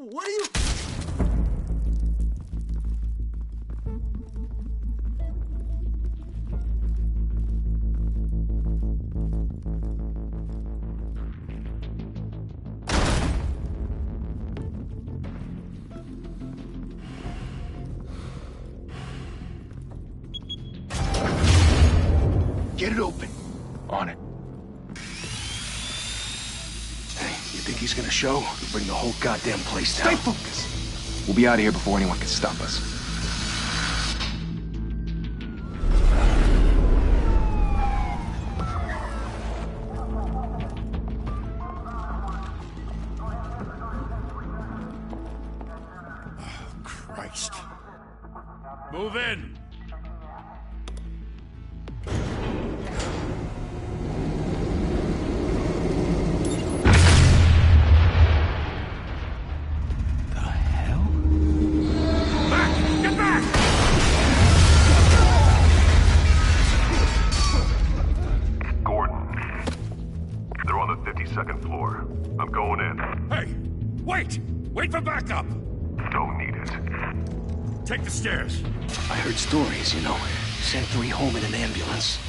What are you... Get it open. On it. Hey, you think he's gonna show? We'll bring the whole goddamn place down. Stay focused. We'll be out of here before anyone can stop us. Christ. Move in! Second floor. I'm going in. Hey! Wait! Wait for backup! Don't need it. Take the stairs. I heard stories, you know. Sent 3 home in an ambulance.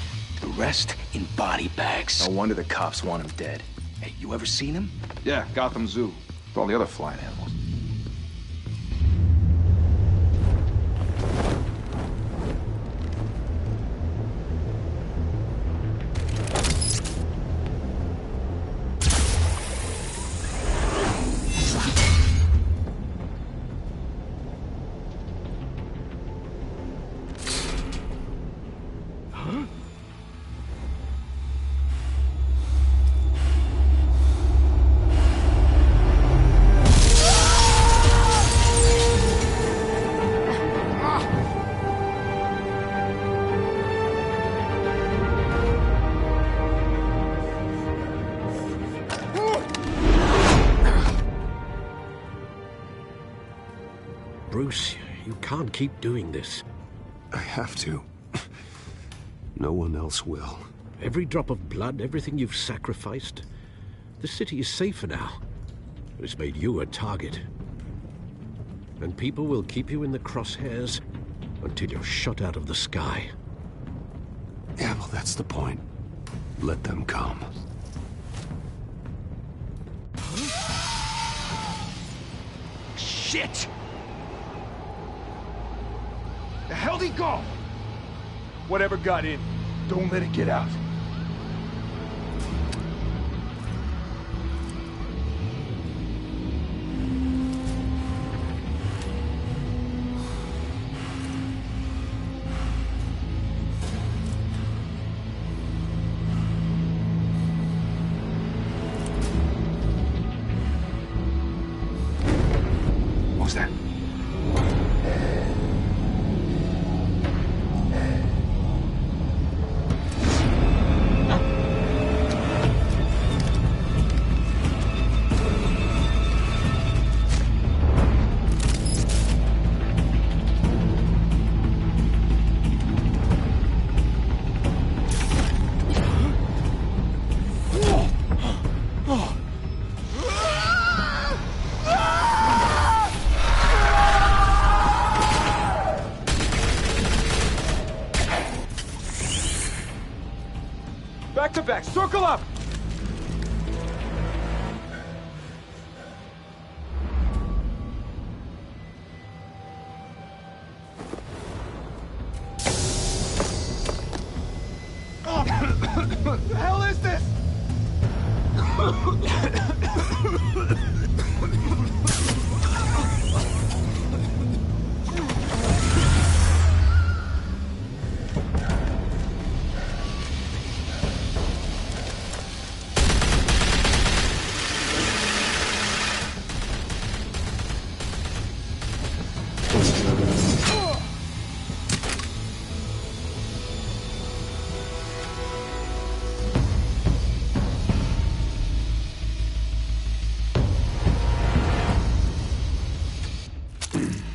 The rest in body bags. No wonder the cops want him dead. Hey, you ever seen him? Yeah, Gotham Zoo. With all the other flying animals. Bruce, you can't keep doing this. I have to. No one else will. Every drop of blood, everything you've sacrificed. The city is safer now. It's made you a target. And people will keep you in the crosshairs until you're shot out of the sky. Yeah, well, that's the point. Let them come. Shit! The hell'd he go? Whatever got in, don't let it get out. What was that? Back to back, circle up! What the hell is this?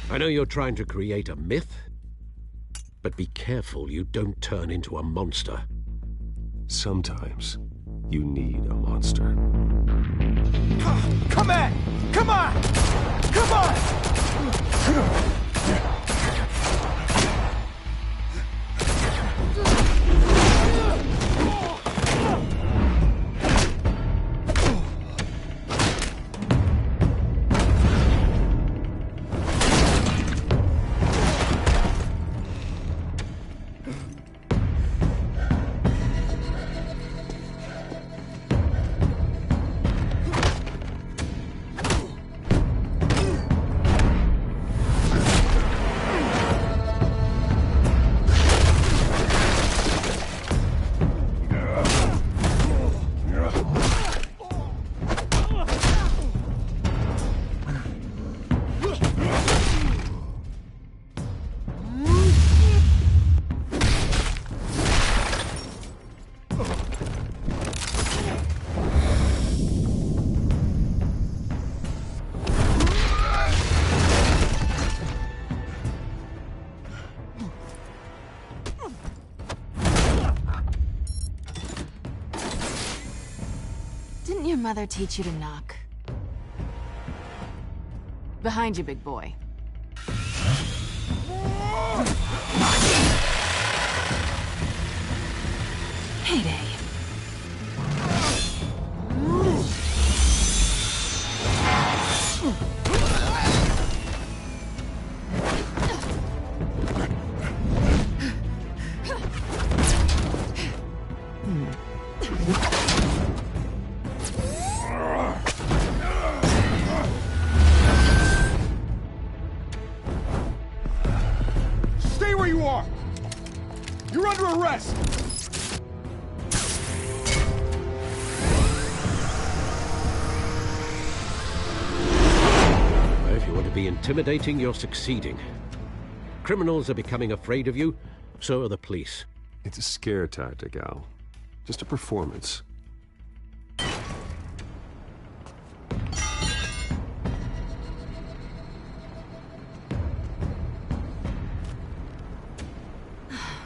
I know you're trying to create a myth, but be careful you don't turn into a monster. Sometimes, You need a monster. Come at! Come on! Come on! Didn't your mother teach you to knock? Behind you, big boy. Heyday. Stay where you are! You're under arrest! If you want to be intimidating, you're succeeding. Criminals are becoming afraid of you, so are the police. It's a scare tactic, Al. Just a performance.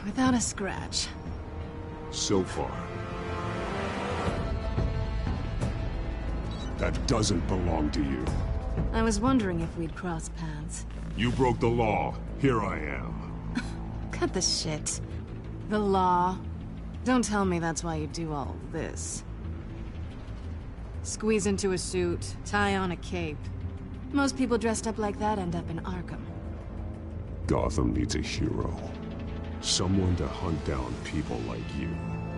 Without a scratch. So far. That doesn't belong to you. I was wondering if we'd cross paths. You broke the law. Here I am. Cut the shit. The law. Don't tell me that's why you do all this. Squeeze into a suit, tie on a cape. Most people dressed up like that end up in Arkham. Gotham needs a hero. Someone to hunt down people like you.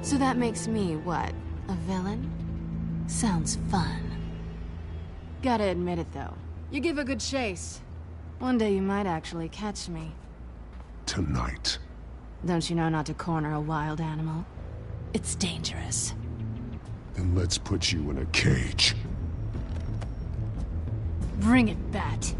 So that makes me, what, a villain? Sounds fun. Gotta admit it, though. You give a good chase. One day you might actually catch me. Tonight. Don't you know not to corner a wild animal? It's dangerous. Then let's put you in a cage. Bring it, Bat.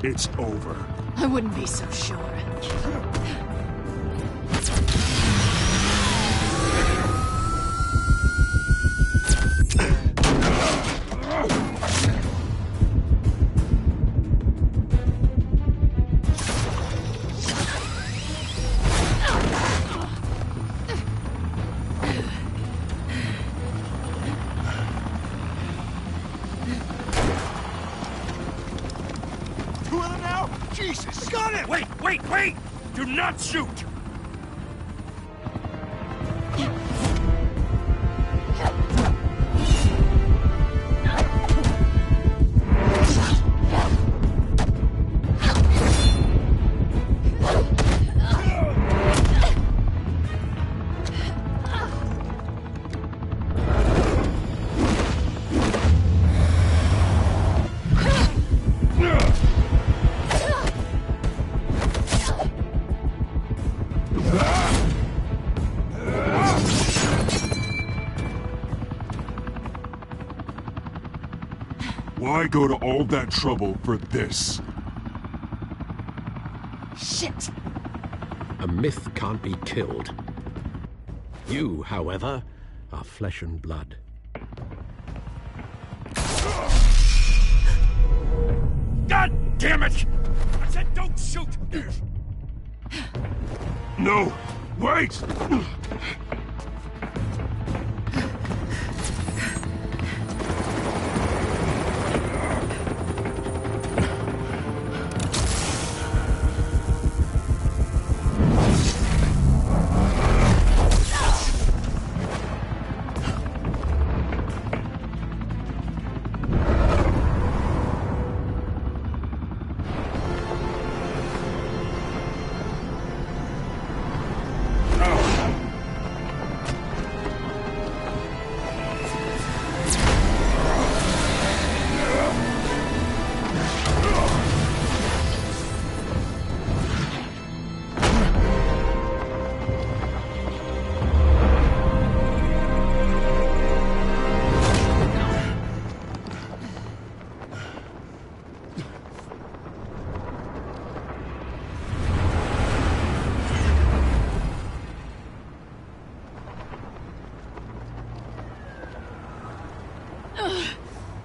It's over. I wouldn't be so sure. Wait! Do not shoot! Why go to all that trouble for this? Shit! A myth can't be killed. You, however, are flesh and blood. God damn it! I said don't shoot! No! Wait!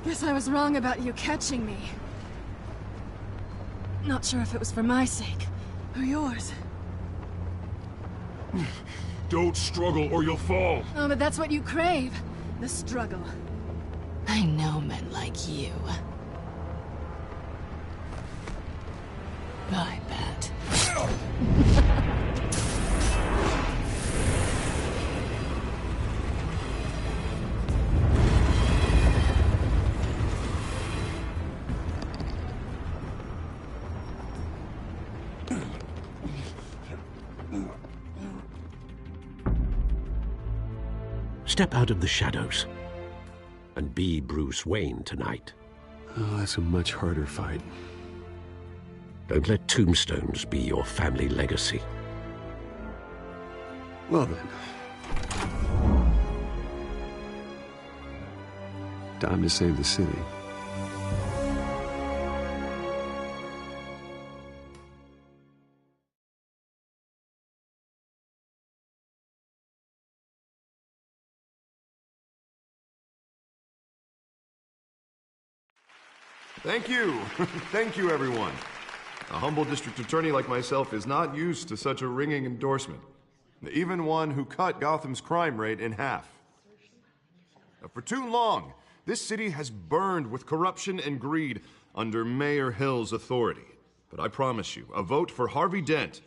Guess I was wrong about you catching me. Not sure if it was for my sake, or yours. Don't struggle or you'll fall. Oh, but that's what you crave. The struggle. I know men like you. I bet. Step out of the shadows and be Bruce Wayne tonight. Oh, that's a much harder fight. Don't let tombstones be your family legacy. Well then. Time to save the city. Thank you. Thank you, everyone. A humble district attorney like myself is not used to such a ringing endorsement. Even one who cut Gotham's crime rate in half. For too long, this city has burned with corruption and greed under Mayor Hill's authority. But I promise you, a vote for Harvey Dent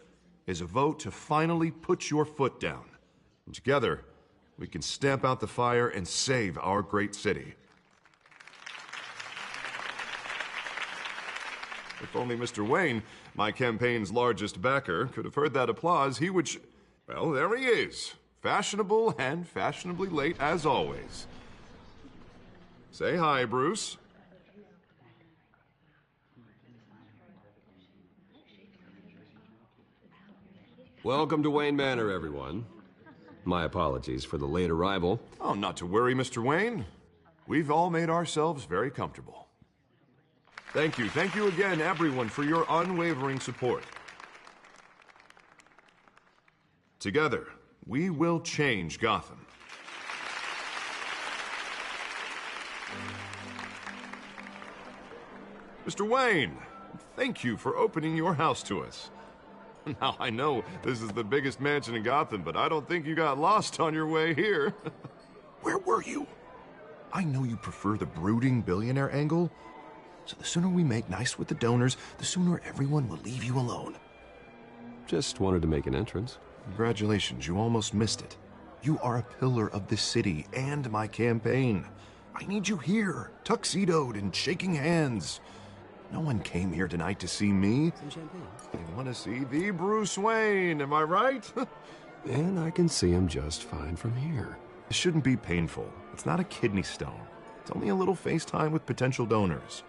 is a vote to finally put your foot down. And together, we can stamp out the fire and save our great city. If only Mr. Wayne, my campaign's largest backer, could have heard that applause, he would well, there he is. Fashionable and fashionably late as always. Say hi, Bruce. Welcome to Wayne Manor, everyone. My apologies for the late arrival. Oh, not to worry, Mr. Wayne. We've all made ourselves very comfortable. Thank you again, everyone, for your unwavering support. Together, we will change Gotham. Mr. Wayne, thank you for opening your house to us. Now, I know this is the biggest mansion in Gotham, but I don't think you got lost on your way here. Where were you? I know you prefer the brooding billionaire angle, so the sooner we make nice with the donors, the sooner everyone will leave you alone. Just wanted to make an entrance. Congratulations, you almost missed it. You are a pillar of this city and my campaign. I need you here, tuxedoed and shaking hands. No one came here tonight to see me. Some champagne. They want to see the Bruce Wayne, am I right? And I can see him just fine from here. It shouldn't be painful. It's not a kidney stone. It's only a little FaceTime with potential donors.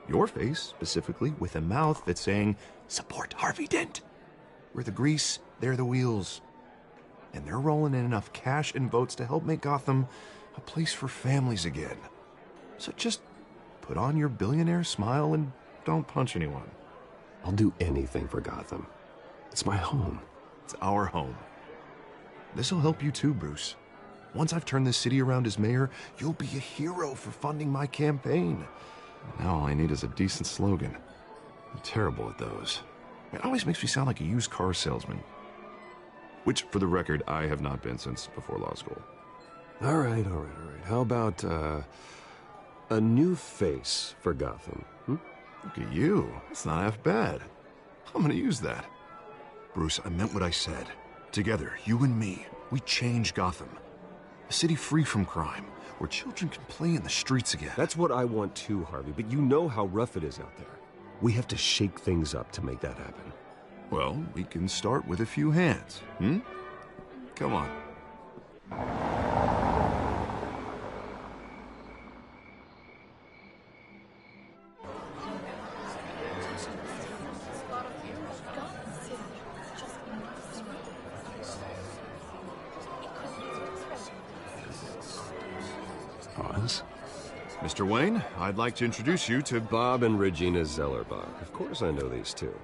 Your face, specifically, with a mouth that's saying, support Harvey Dent. We're the grease, they're the wheels. And they're rolling in enough cash and votes to help make Gotham a place for families again. So just put on your billionaire smile and don't punch anyone. I'll do anything for Gotham. It's my home. It's our home. This'll help you too, Bruce. Once I've turned this city around as mayor, you'll be a hero for funding my campaign. Now all I need is a decent slogan. I'm terrible at those. It always makes me sound like a used car salesman. Which, for the record, I have not been since before law school. All right. How about, a new face for Gotham? Look at you. It's not half bad. I'm gonna use that. Bruce, I meant what I said. Together, you and me, we change Gotham. A city free from crime, where children can play in the streets again. That's what I want too, Harvey, but you know how rough it is out there. We have to shake things up to make that happen. Well, we can start with a few hands, Come on. Pause. Mr. Wayne, I'd like to introduce you to Bob and Regina Zellerbach. Of course I know these two.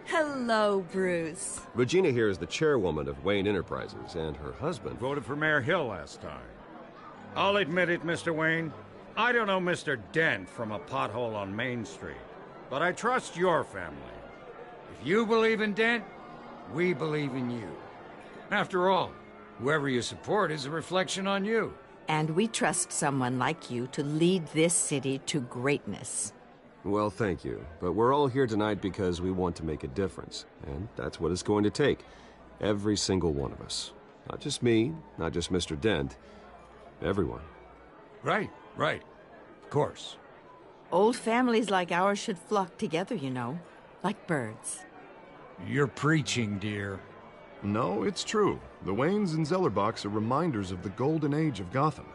Hello, Bruce. Regina here is the chairwoman of Wayne Enterprises, and her husband Voted for Mayor Hill last time. I'll admit it, Mr. Wayne. I don't know Mr. Dent from a pothole on Main Street, but I trust your family. If you believe in Dent, we believe in you. After all, whoever you support is a reflection on you. And we trust someone like you to lead this city to greatness. Well, thank you. But we're all here tonight because we want to make a difference. And that's what it's going to take. Every single one of us. Not just me, not just Mr. Dent. Everyone. Right. Of course. Old families like ours should flock together, you know. Like birds. You're preaching, dear. No, it's true. The Waynes and Zellerbachs are reminders of the golden age of Gotham.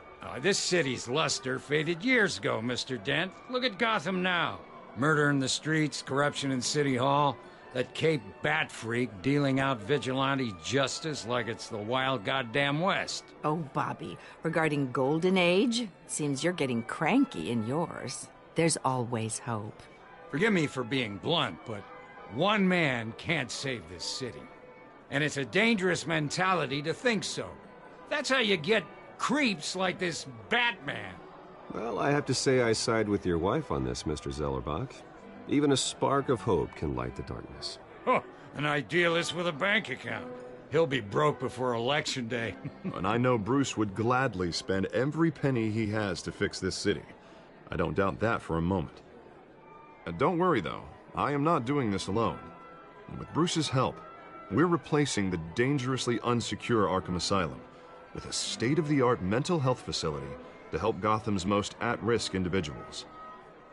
This city's luster faded years ago, Mr. Dent. Look at Gotham now. Murder in the streets, corruption in City Hall, that Cape Bat freak dealing out vigilante justice like it's the wild goddamn West. Oh, Bobby, regarding Golden Age, seems you're getting cranky in yours. There's always hope. Forgive me for being blunt, but one man can't save this city. And it's a dangerous mentality to think so. That's how you get creeps like this Batman. Well, I have to say I side with your wife on this, Mr. Zellerbach. Even a spark of hope can light the darkness. Oh, an idealist with a bank account. He'll be broke before Election Day. And I know Bruce would gladly spend every penny he has to fix this city. I don't doubt that for a moment. Don't worry, though. I am not doing this alone. And with Bruce's help, we're replacing the dangerously unsecure Arkham Asylum with a state-of-the-art mental health facility to help Gotham's most at-risk individuals.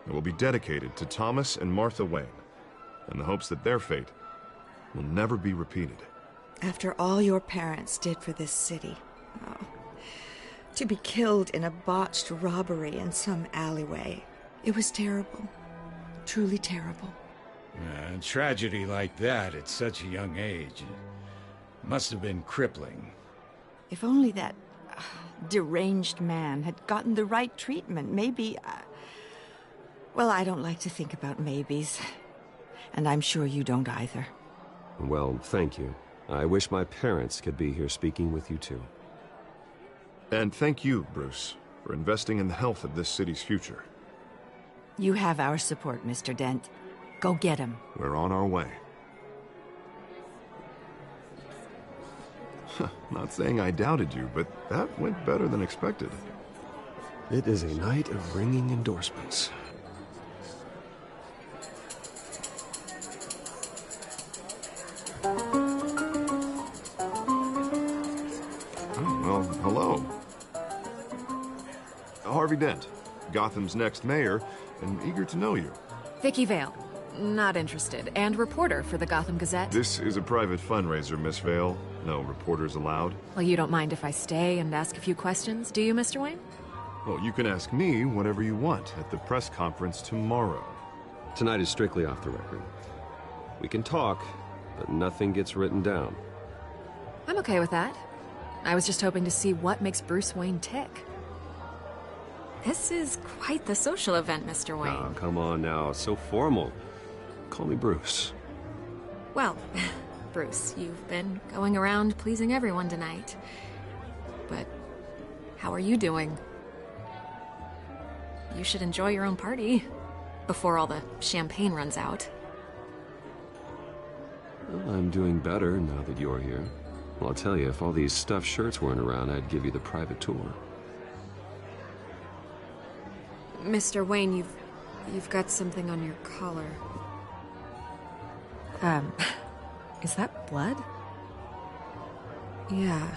It will be dedicated to Thomas and Martha Wayne, in the hopes that their fate will never be repeated. After all your parents did for this city, to be killed in a botched robbery in some alleyway, it was terrible. Truly terrible. A tragedy like that at such a young age must have been crippling. If only that deranged man had gotten the right treatment, maybe... Well, I don't like to think about maybes. And I'm sure you don't either. Well, thank you. I wish my parents could be here speaking with you too. And thank you, Bruce, for investing in the health of this city's future. You have our support, Mr. Dent. Go get him. We're on our way. Not saying I doubted you, but that went better than expected. It is a night of ringing endorsements. Well, hello. Harvey Dent, Gotham's next mayor, and eager to know you. Vicky Vale. Not interested. And reporter for the Gotham Gazette. This is a private fundraiser, Miss Vale. No reporters allowed. Well, you don't mind if I stay and ask a few questions, do you, Mr. Wayne? Well, you can ask me whatever you want at the press conference tomorrow. Tonight is strictly off the record. We can talk, but nothing gets written down. I'm okay with that. I was just hoping to see what makes Bruce Wayne tick. This is quite the social event, Mr. Wayne. Oh, come on now. So formal. Call me Bruce. Well, Bruce, you've been going around pleasing everyone tonight. But how are you doing? You should enjoy your own party before all the champagne runs out. Well, I'm doing better now that you're here. Well, I'll tell you, if all these stuffed shirts weren't around, I'd give you the private tour. Mr. Wayne, you've got something on your collar. Is that blood? Yeah.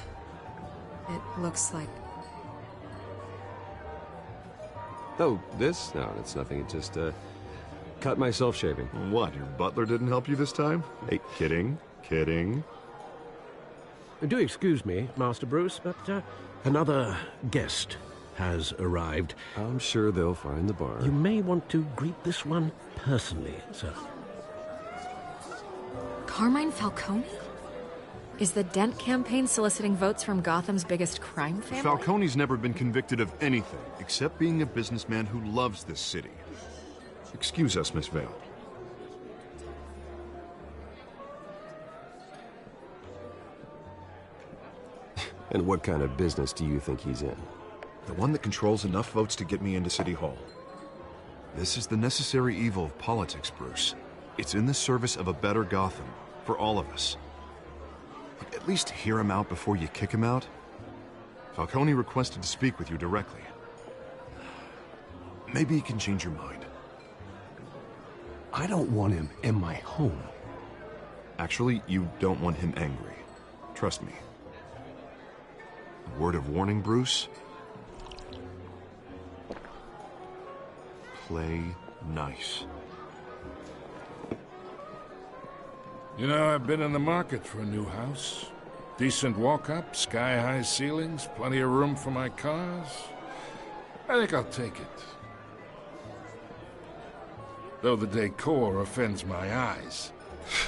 It looks like... Oh, this? No, it's nothing. It just, cut myself shaving. What, your butler didn't help you this time? Hey, kidding. Do excuse me, Master Bruce, but another guest has arrived. I'm sure they'll find the bar. You may want to greet this one personally, sir. Carmine Falcone? Is the Dent campaign soliciting votes from Gotham's biggest crime family? Falcone's never been convicted of anything, except being a businessman who loves this city. Excuse us, Miss Vale. And what kind of business do you think he's in? The one that controls enough votes to get me into City Hall. This is the necessary evil of politics, Bruce. It's in the service of a better Gotham, for all of us. Look, at least hear him out before you kick him out. Falcone requested to speak with you directly. Maybe he can change your mind. I don't want him in my home. Actually, you don't want him angry. Trust me. A word of warning, Bruce. Play nice. You know, I've been in the market for a new house. Decent walk-up, sky-high ceilings, plenty of room for my cars. I think I'll take it. Though the decor offends my eyes.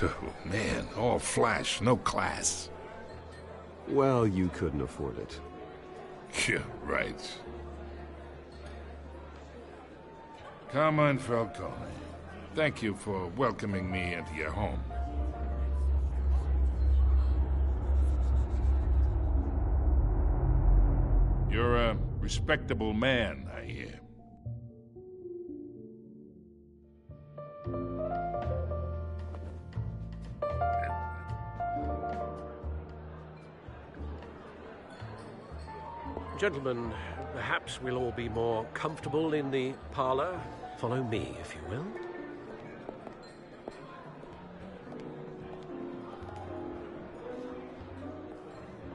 Oh, man, all flash, no class. Well, you couldn't afford it. Yeah, right. Carmine Falcone, thank you for welcoming me into your home. You're a respectable man, I hear. Gentlemen, perhaps we'll all be more comfortable in the parlor. Follow me, if you will.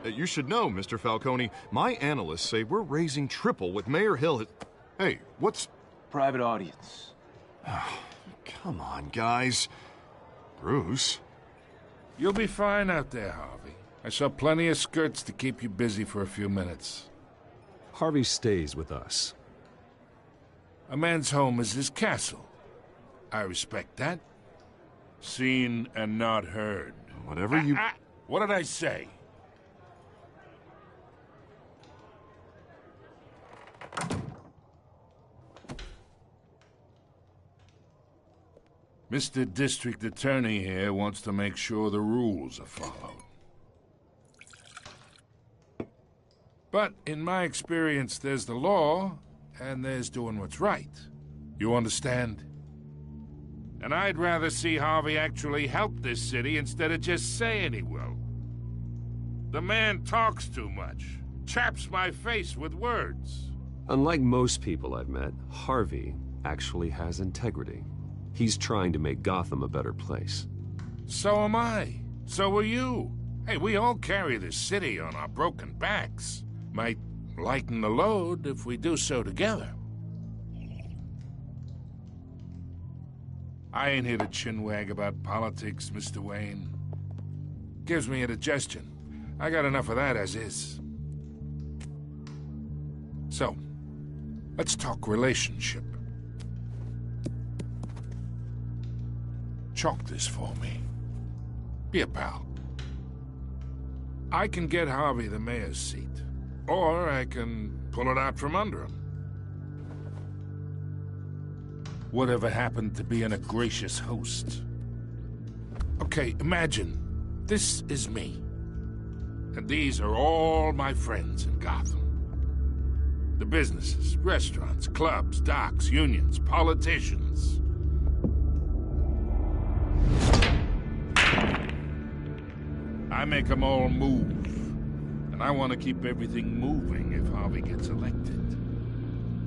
You should know, Mr. Falcone, my analysts say we're raising triple with Mayor Hill. Hey, what's... Private audience. Come on, guys. Bruce? You'll be fine out there, Harvey. I saw plenty of skirts to keep you busy for a few minutes. Harvey stays with us. A man's home is his castle. I respect that. Seen and not heard. Whatever you... What did I say? Mr. District Attorney here wants to make sure the rules are followed. But in my experience, there's the law, and there's doing what's right. You understand? And I'd rather see Harvey actually help this city instead of just saying he will. The man talks too much, chaps my face with words. Unlike most people I've met, Harvey actually has integrity. He's trying to make Gotham a better place. So am I. So are you. Hey, we all carry this city on our broken backs. Might lighten the load if we do so together. I ain't here to chinwag about politics, Mr. Wayne. Gives me indigestion. I got enough of that as is. So, let's talk relationship. Chalk this for me. Be a pal. I can get Harvey the mayor's seat, or I can pull it out from under him. Whatever happened to being a gracious host? Okay, imagine this is me, and these are all my friends in Gotham. The businesses, restaurants, clubs, docks, unions, politicians. I make them all move. And I want to keep everything moving if Harvey gets elected.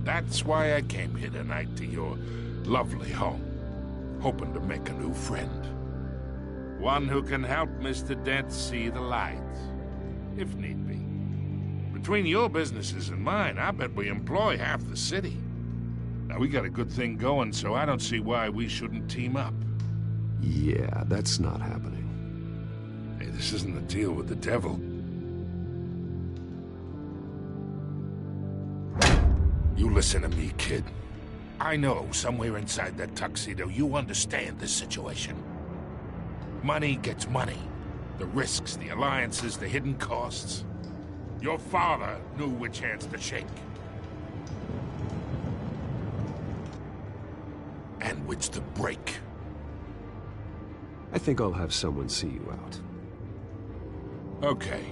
That's why I came here tonight to your lovely home, hoping to make a new friend. One who can help Mr. Dent see the light, if need be. Between your businesses and mine, I bet we employ half the city. Now, we got a good thing going, so I don't see why we shouldn't team up. Yeah, that's not happening. Hey, this isn't a deal with the devil. You listen to me, kid. I know somewhere inside that tuxedo you understand this situation. Money gets money. The risks, the alliances, the hidden costs. Your father knew which hands to shake. And which to break. I think I'll have someone see you out. Okay.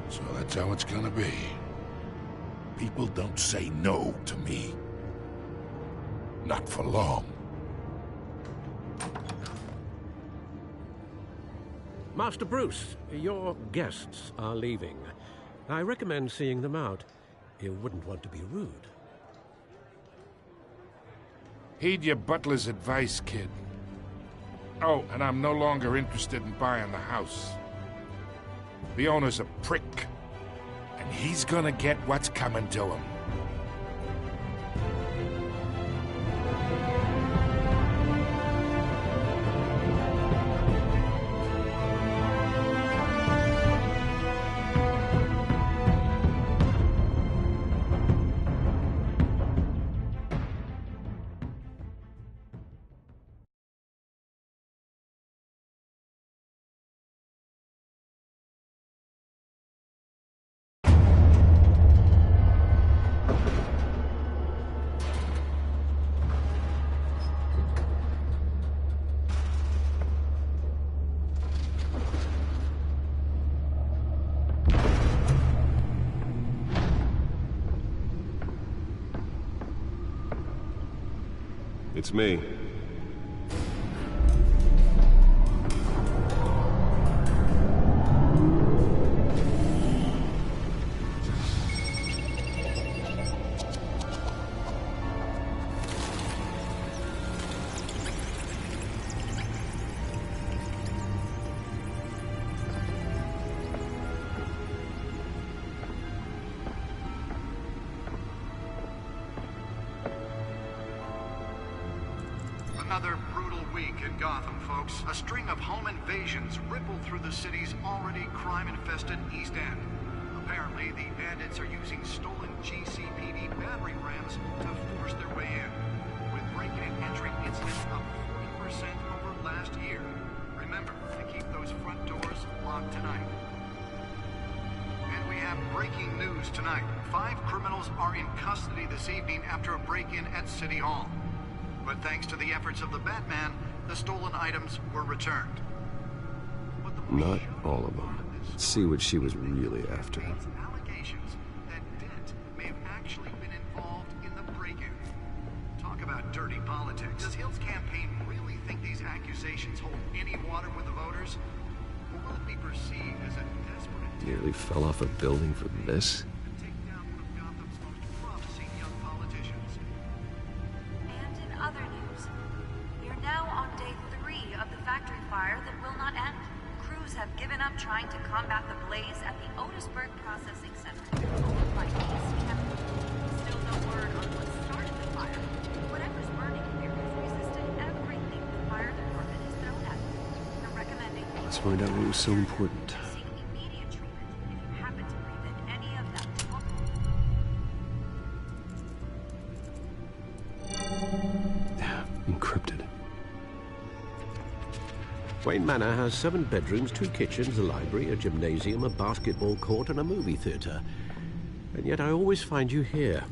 So that's how it's gonna be. People don't say no to me. Not for long. Master Bruce, your guests are leaving. I recommend seeing them out. You wouldn't want to be rude. Heed your butler's advice, kid. Oh, and I'm no longer interested in buying the house. The owner's a prick, and he's gonna get what's coming to him. It's me. Another brutal week in Gotham, folks. A string of home invasions rippled through the city's already crime-infested East End. Apparently, the bandits are using stolen GCPD battering rams to force their way in, with breaking and entering incidents up 40% over last year. Remember to keep those front doors locked tonight. And we have breaking news tonight. 5 criminals are in custody this evening after a break-in at City Hall. But thanks to the efforts of the Batman, the stolen items were returned. Not all of them. Let's see what she was really after. Allegations that Dent may have actually been involved in the break-in. Talk about dirty politics. Does Hill's campaign really think these accusations hold any water with the voters? Or will it be perceived as a desperate... Nearly fell off a building for this? Other news. We are now on day 3 of the factory fire that will not end. Crews up trying to combat the blaze at the Otisburg Processing Center, owned by ACM. Still no word on what started the fire. Whatever's burning here has resisted everything the fire department has thrown at it. They're recommending Let's find out what was so important. seek immediate treatment if you happen to breathe in any of that Encrypted. Wayne Manor has 7 bedrooms, 2 kitchens, a library, a gymnasium, a basketball court, and a movie theater. And yet I always find you here,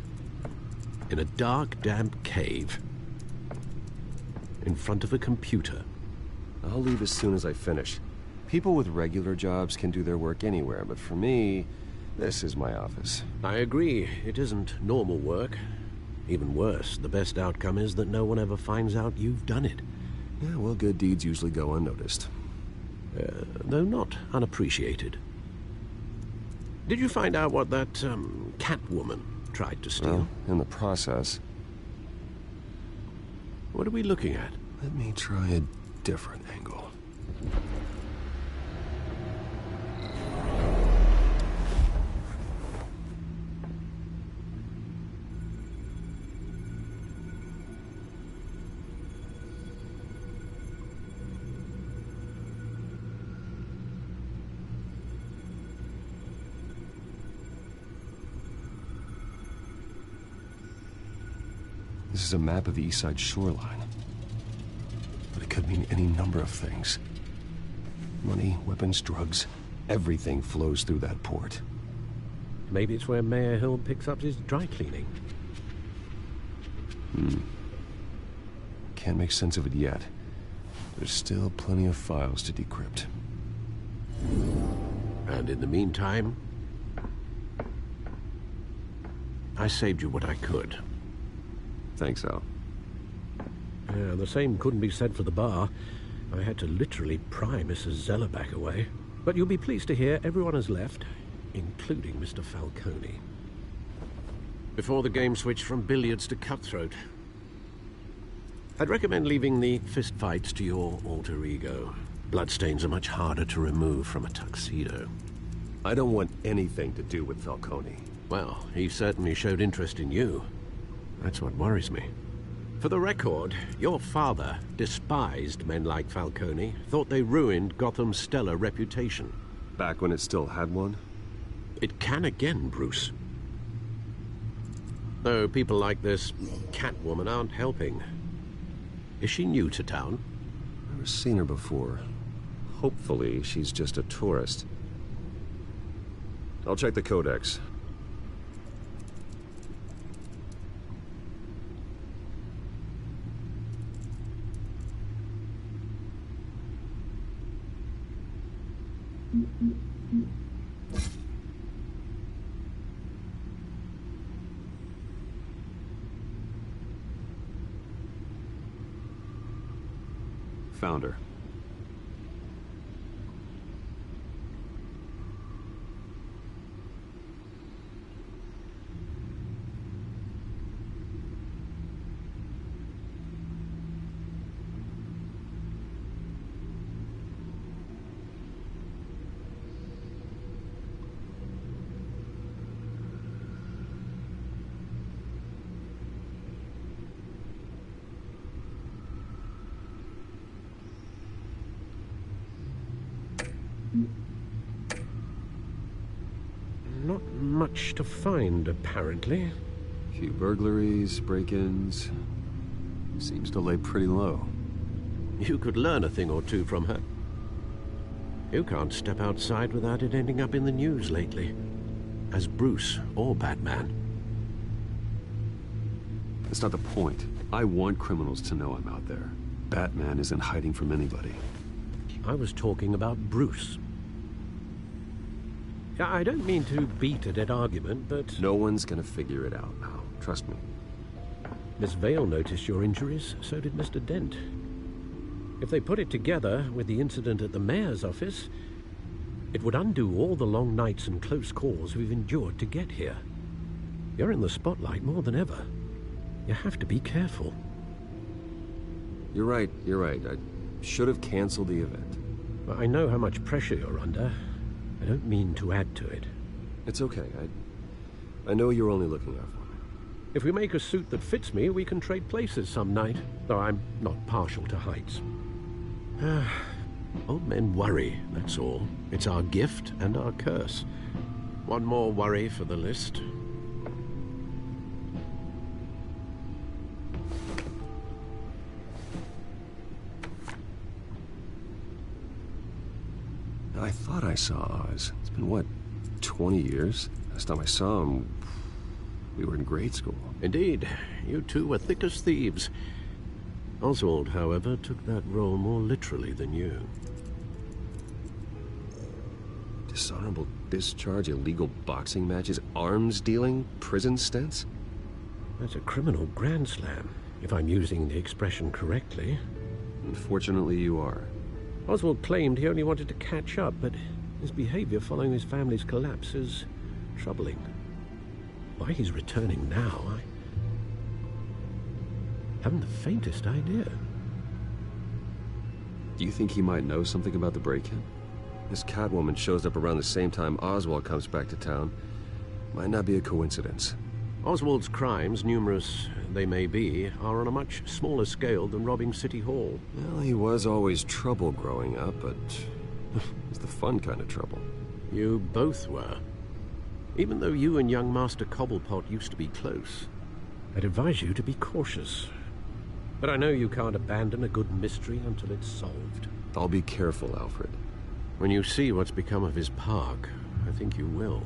in a dark, damp cave, in front of a computer. I'll leave as soon as I finish. People with regular jobs can do their work anywhere, but for me, this is my office. I agree. It isn't normal work. Even worse, the best outcome is that no one ever finds out you've done it. Yeah, well, good deeds usually go unnoticed. Though not unappreciated. Did you find out what that, Catwoman tried to steal? Well, in the process. What are we looking at? Let me try a different angle. This is a map of the East Side shoreline. But it could mean any number of things. Money, weapons, drugs, everything flows through that port. Maybe it's where Mayor Hill picks up his dry cleaning. Can't make sense of it yet. There's still plenty of files to decrypt. And in the meantime, I saved you what I could. Thanks, Al. Yeah, the same couldn't be said for the bar. I had to literally pry Mrs. Zellerback away. But you'll be pleased to hear everyone has left, including Mr. Falcone. Before the game switched from billiards to cutthroat. I'd recommend leaving the fistfights to your alter ego. Bloodstains are much harder to remove from a tuxedo. I don't want anything to do with Falcone. Well, he certainly showed interest in you. That's what worries me. For the record, your father despised men like Falcone, thought they ruined Gotham's stellar reputation. Back when it still had one? It can again, Bruce. Though people like this Catwoman aren't helping. Is she new to town? Never seen her before. Hopefully, she's just a tourist. I'll check the codex. Found her. Not much to find, apparently. Few burglaries, break-ins. Seems to lay pretty low. You could learn a thing or two from her. You can't step outside without it ending up in the news lately. As Bruce or Batman. That's not the point. I want criminals to know I'm out there. Batman isn't hiding from anybody. I was talking about Bruce. I don't mean to beat a dead argument, but... No one's gonna figure it out now. Trust me. Miss Vale noticed your injuries, so did Mr. Dent. If they put it together with the incident at the mayor's office, it would undo all the long nights and close calls we've endured to get here. You're in the spotlight more than ever. You have to be careful. You're right. I should have canceled the event. Well, I know how much pressure you're under. I don't mean to add to it. It's okay. I know you're only looking out for me. If we make a suit that fits me, we can trade places some night, though I'm not partial to heights. Old men worry, that's all. It's our gift and our curse. One more worry for the list. I thought I saw Oz. It's been, what, 20 years? Last time I saw him, we were in grade school. Indeed. You two were thick as thieves. Oswald, however, took that role more literally than you. Dishonorable discharge, illegal boxing matches, arms dealing, prison stints? That's a criminal grand slam, if I'm using the expression correctly. Unfortunately, you are. Oswald claimed he only wanted to catch up, but his behavior following his family's collapse is troubling. Why he's returning now, I haven't the faintest idea. Do you think he might know something about the break-in? This Catwoman shows up around the same time Oswald comes back to town. Might not be a coincidence. Oswald's crimes, numerous they may be, are on a much smaller scale than robbing City Hall. Well, he was always trouble growing up, but it's the fun kind of trouble. You both were. Even though you and young Master Cobblepot used to be close, I'd advise you to be cautious. But I know you can't abandon a good mystery until it's solved. I'll be careful, Alfred. When you see what's become of his park, I think you will.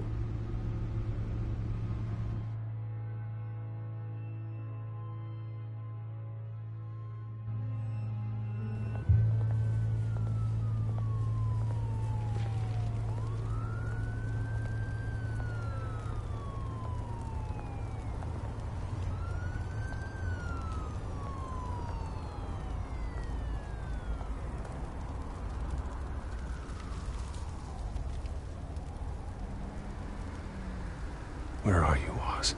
Where are you, Oz?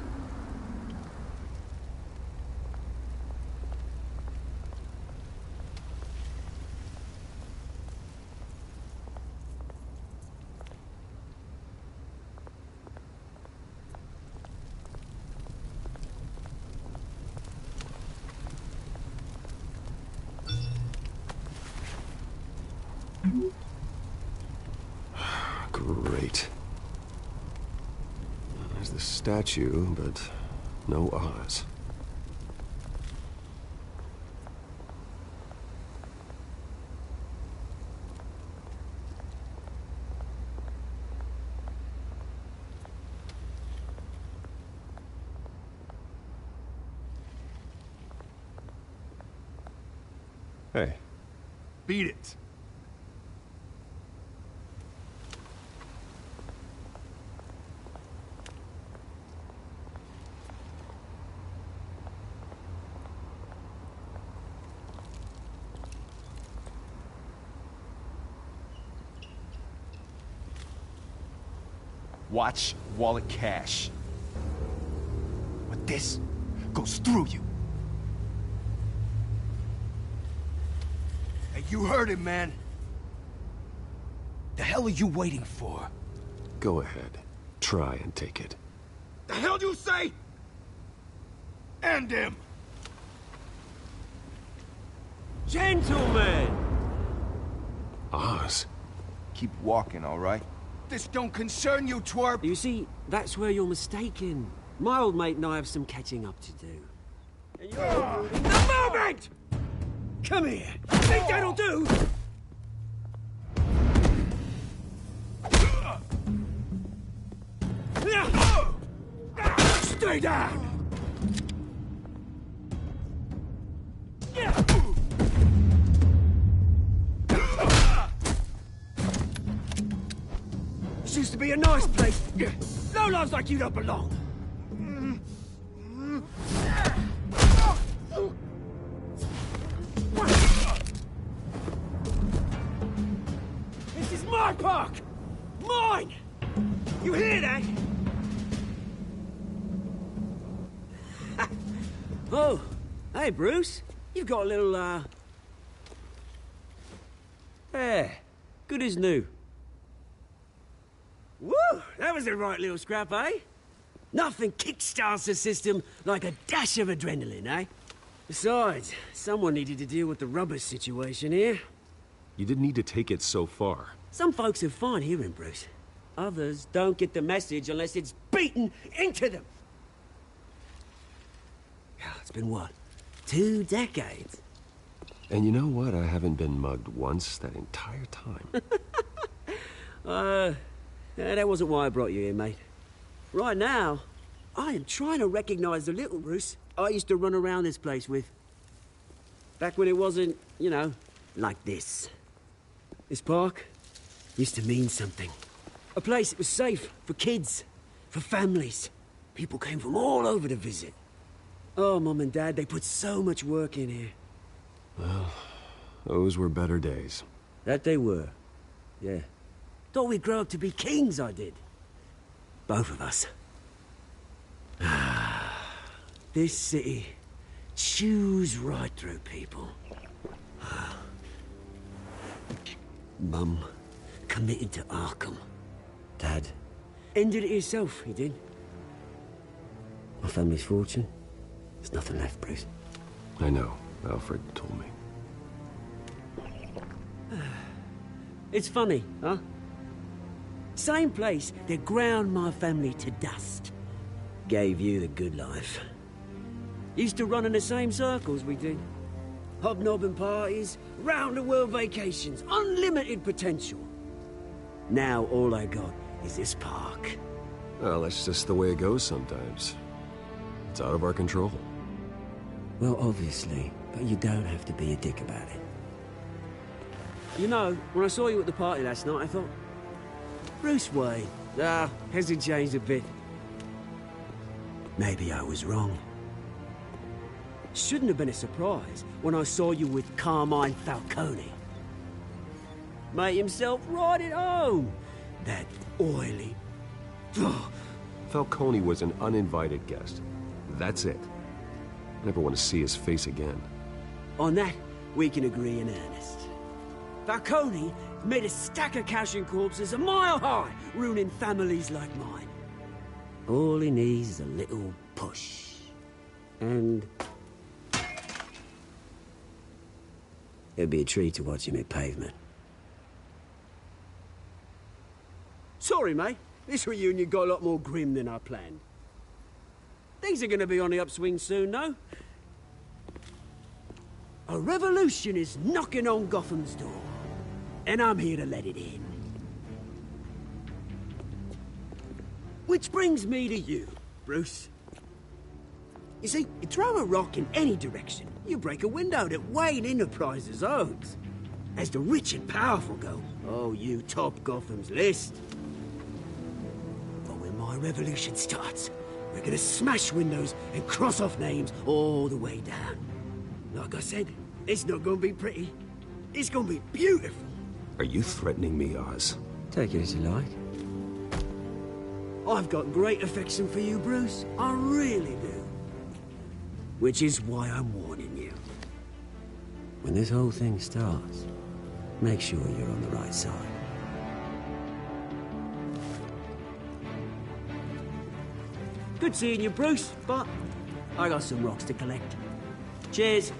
Great. There's the statue, but no Oz. Hey. Beat it. Watch wallet cash. But this goes through you. Hey, you heard him, man. The hell are you waiting for? Go ahead. Try and take it. The hell do you say? End him! Gentlemen! Oz. Keep walking, all right? This don't concern you, twerp! You see, that's where you're mistaken. My old mate and I have some catching up to do. And you're the moment! Come here! Think that'll do? Stay down! This used to be a nice place. No lives like you don't belong. This is my park! Mine! You hear that? Oh, hey, Bruce. You've got a little, hair. Good as new. Woo! That was a right little scrap, eh? Nothing kickstarts the system like a dash of adrenaline, eh? Besides, someone needed to deal with the rubber situation here. You didn't need to take it so far. Some folks are fine hearing, Bruce. Others don't get the message unless it's beaten into them. It's been what? 2 decades? And you know what? I haven't been mugged once that entire time. That wasn't why I brought you here, mate. Right now, I am trying to recognize the little Bruce I used to run around this place with. Back when it wasn't, you know, like this. This park used to mean something. A place that was safe for kids, for families. People came from all over to visit. Oh, Mum and Dad, they put so much work in here. Well, those were better days. That they were. Yeah. Thought we'd grow up to be kings, I did. Both of us. This city chews right through people. Mum committed to Arkham. Dad ended it himself, he did. My family's fortune, there's nothing left, Bruce. I know. Alfred told me. It's funny, huh? Same place that ground my family to dust. Gave you the good life. Used to run in the same circles we did. Hobnobbing parties, round-the-world vacations, unlimited potential. Now all I got is this park. Well, that's just the way it goes sometimes. It's out of our control. Well, obviously, but you don't have to be a dick about it. You know, when I saw you at the party last night, I thought, Bruce Wayne, hasn't changed a bit. Maybe I was wrong. Shouldn't have been a surprise when I saw you with Carmine Falcone. Made himself right at home. That oily... Falcone was an uninvited guest. That's it. I never want to see his face again. On that, we can agree in earnest. Falcone made a stack of cashing corpses a mile high, ruining families like mine. All he needs is a little push. And... it'd be a treat to watch him hit pavement. Sorry, mate. This reunion got a lot more grim than I planned. Things are gonna be on the upswing soon, though. A revolution is knocking on Gotham's door. And I'm here to let it in. Which brings me to you, Bruce. You see, you throw a rock in any direction, you break a window that Wayne Enterprises owns. As the rich and powerful go, oh, you top Gotham's list. But when my revolution starts, we're gonna smash windows and cross off names all the way down. Like I said, it's not gonna be pretty. It's gonna be beautiful. Are you threatening me, Oz? Take it as you like. I've got great affection for you, Bruce. I really do. Which is why I'm warning you. When this whole thing starts, make sure you're on the right side. Good seeing you, Bruce, but I got some rocks to collect. Cheers.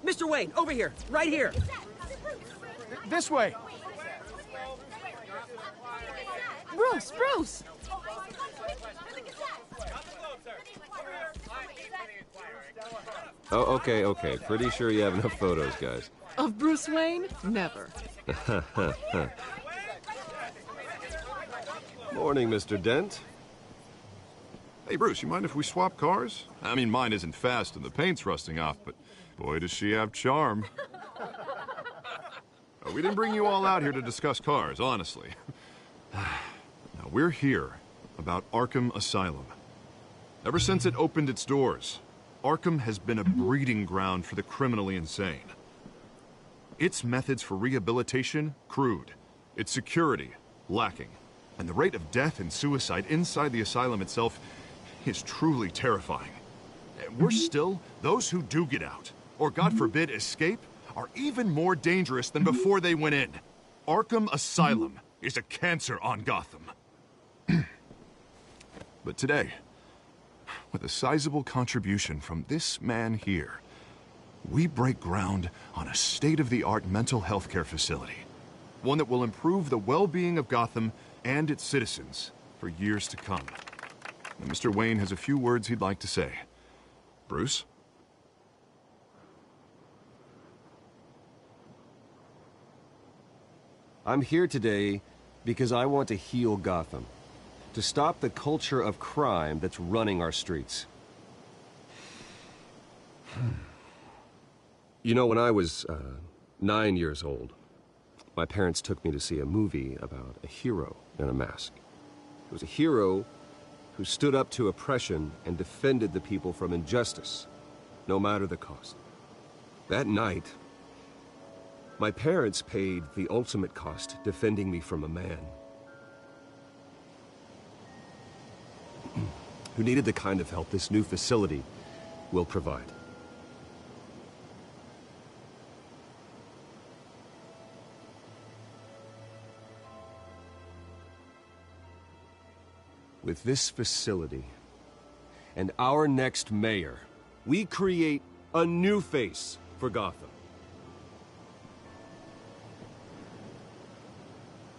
Mr. Wayne, over here, right here. This way. Bruce! Oh, okay. Pretty sure you have enough photos, guys. Of Bruce Wayne? Never. Morning, Mr. Dent. Hey, Bruce, you mind if we swap cars? I mean, mine isn't fast and the paint's rusting off, but boy, does she have charm. We didn't bring you all out here to discuss cars, honestly. Now, we're here about Arkham Asylum. Ever since it opened its doors, Arkham has been a breeding ground for the criminally insane. Its methods for rehabilitation, crude. Its security, lacking. And the rate of death and suicide inside the asylum itself is truly terrifying. And worse still, those who do get out, or God forbid escape, are even more dangerous than before they went in. Arkham Asylum is a cancer on Gotham. But today, with a sizable contribution from this man here, we break ground on a state-of-the-art mental health care facility. One that will improve the well-being of Gotham and its citizens for years to come. And Mr. Wayne has a few words he'd like to say. Bruce? I'm here today because I want to heal Gotham. To stop the culture of crime that's running our streets. You know, when I was 9 years old, my parents took me to see a movie about a hero in a mask. It was a hero who stood up to oppression and defended the people from injustice, no matter the cost. That night, my parents paid the ultimate cost defending me from a man who needed the kind of help this new facility will provide. With this facility and our next mayor, we create a new face for Gotham.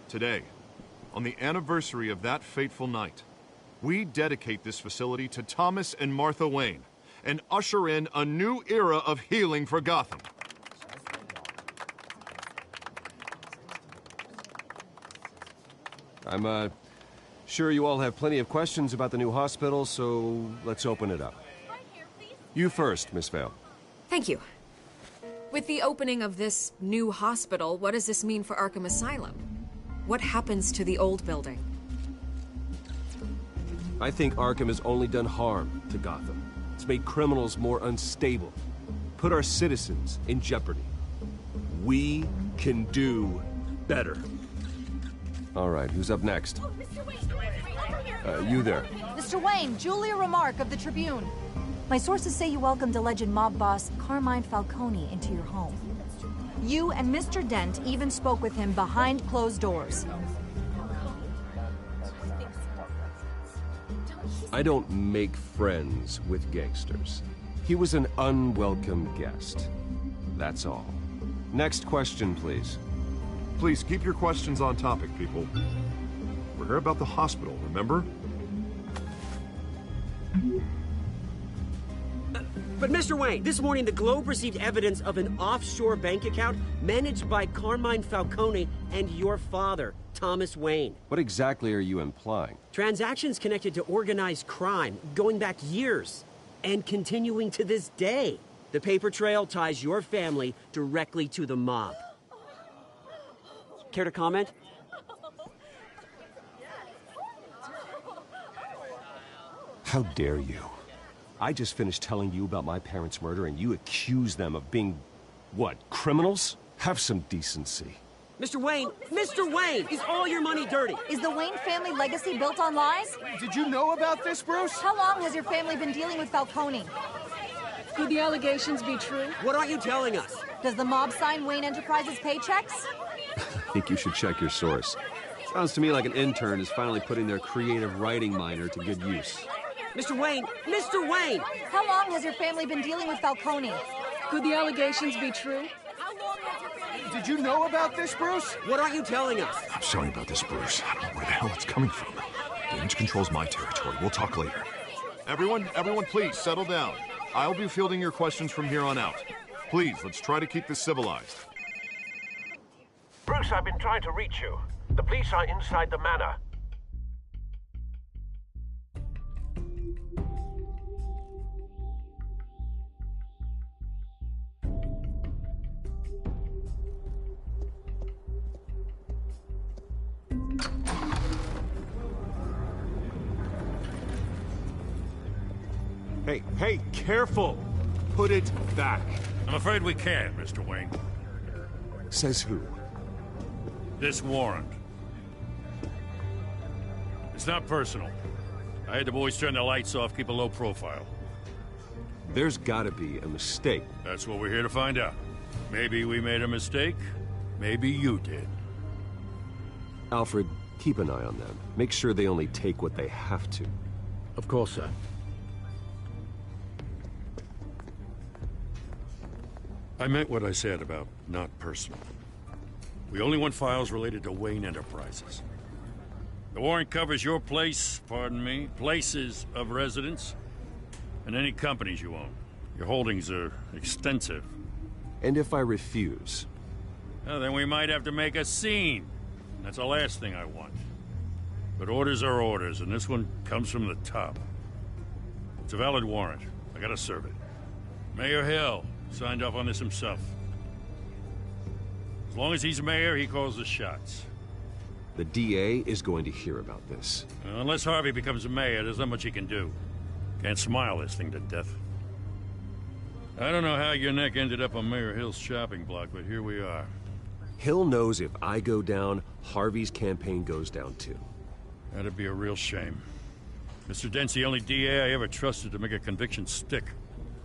Today, on the anniversary of that fateful night, we dedicate this facility to Thomas and Martha Wayne and usher in a new era of healing for Gotham. I'm sure you all have plenty of questions about the new hospital, so let's open it up. You first, Miss Vale. Thank you. With the opening of this new hospital, what does this mean for Arkham Asylum? What happens to the old building? I think Arkham has only done harm to Gotham. It's made criminals more unstable, put our citizens in jeopardy. We can do better. All right, who's up next? You there. Mr. Wayne, Julia Remark of the Tribune. My sources say you welcomed alleged mob boss Carmine Falcone into your home. You and Mr. Dent even spoke with him behind closed doors. I don't make friends with gangsters. He was an unwelcome guest. That's all. Next question, please. Please keep your questions on topic, people. We're here about the hospital, remember? But Mr. Wayne, this morning the Globe received evidence of an offshore bank account managed by Carmine Falcone and your father, Thomas Wayne. What exactly are you implying? Transactions connected to organized crime, going back years, and continuing to this day. The paper trail ties your family directly to the mob. Care to comment? How dare you? I just finished telling you about my parents' murder and you accuse them of being, what, criminals? Have some decency. Mr. Wayne, is all your money dirty? Is the Wayne family legacy built on lies? Did you know about this, Bruce? How long has your family been dealing with Falcone? Could the allegations be true? What aren't you telling us? Does the mob sign Wayne Enterprises paychecks? I think you should check your source. Sounds to me like an intern is finally putting their creative writing minor to good use. Mr. Wayne! How long has your family been dealing with Falcone? Could the allegations be true? Did you know about this, Bruce? What aren't you telling us? I'm sorry about this, Bruce. I don't know where the hell it's coming from. Damage control's my territory. We'll talk later. Everyone, please, settle down. I'll be fielding your questions from here on out. Please, let's try to keep this civilized. Bruce, I've been trying to reach you. The police are inside the manor. Hey, careful! Put it back. I'm afraid we can't, Mr. Wayne. Says who? This warrant. It's not personal. I had the boys turn the lights off, keep a low profile. There's gotta be a mistake. That's what we're here to find out. Maybe we made a mistake. Maybe you did. Alfred, keep an eye on them. Make sure they only take what they have to. Of course, sir. I meant what I said about not personal. We only want files related to Wayne Enterprises. The warrant covers your place, pardon me, places of residence, and any companies you own. Your holdings are extensive. And if I refuse? Well, then we might have to make a scene. That's the last thing I want. But orders are orders, and this one comes from the top. It's a valid warrant. I gotta serve it. Mayor Hill signed off on this himself. As long as he's mayor, he calls the shots. The DA is going to hear about this. Unless Harvey becomes mayor, there's not much he can do. Can't smile this thing to death. I don't know how your neck ended up on Mayor Hill's shopping block, but here we are. Hill knows if I go down, Harvey's campaign goes down too. That'd be a real shame. Mr. Dent's the only DA I ever trusted to make a conviction stick.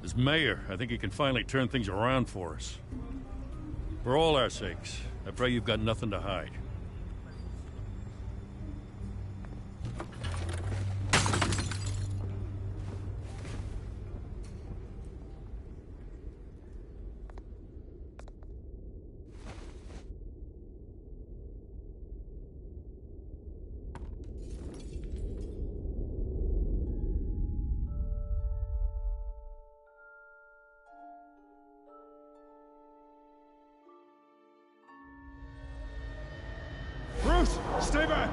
As mayor, I think he can finally turn things around for us. For all our sakes, I pray you've got nothing to hide. Bruce, stay back!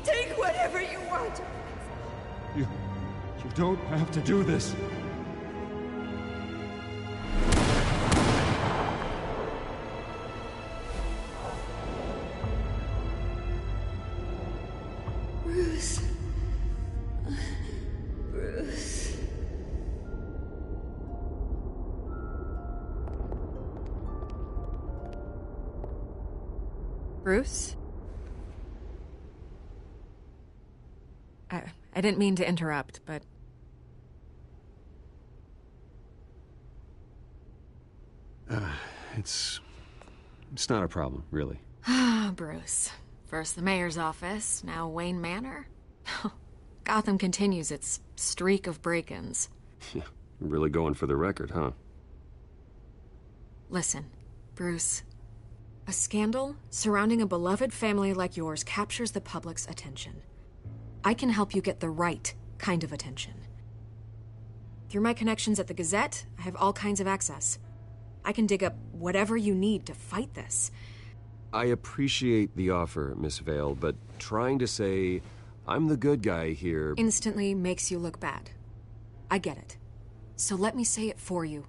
Take whatever you want. You don't have to do this. Bruce. Bruce. Bruce? I didn't mean to interrupt, but... It's not a problem, really. Ah, Bruce. First the mayor's office, now Wayne Manor. Gotham continues its streak of break-ins. Yeah, really going for the record, huh? Listen, Bruce. A scandal surrounding a beloved family like yours captures the public's attention. I can help you get the right kind of attention. Through my connections at the Gazette, I have all kinds of access. I can dig up whatever you need to fight this. I appreciate the offer, Miss Vale, but trying to say I'm the good guy here... instantly makes you look bad. I get it. So let me say it for you.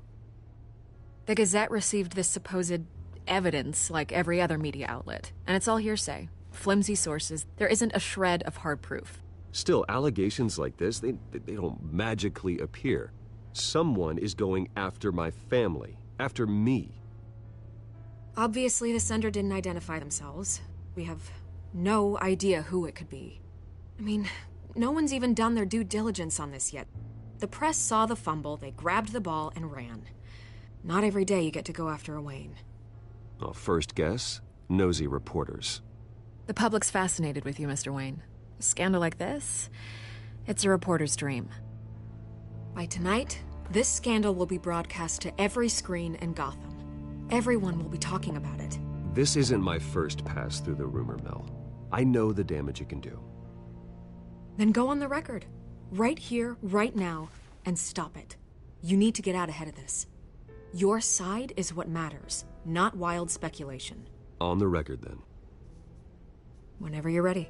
The Gazette received this supposed evidence like every other media outlet, and it's all hearsay. Flimsy sources. There isn't a shred of hard proof. Still, allegations like this, they don't magically appear. Someone is going after my family. After me. Obviously, the sender didn't identify themselves. We have no idea who it could be. I mean, no one's even done their due diligence on this yet. The press saw the fumble, they grabbed the ball and ran. Not every day you get to go after a Wayne. Well, first guess, nosy reporters. The public's fascinated with you, Mr. Wayne. A scandal like this, it's a reporter's dream. By tonight, this scandal will be broadcast to every screen in Gotham. Everyone will be talking about it. This isn't my first pass through the rumor mill. I know the damage it can do. Then go on the record. Right here, right now, and stop it. You need to get out ahead of this. Your side is what matters, not wild speculation. On the record, then. Whenever you're ready.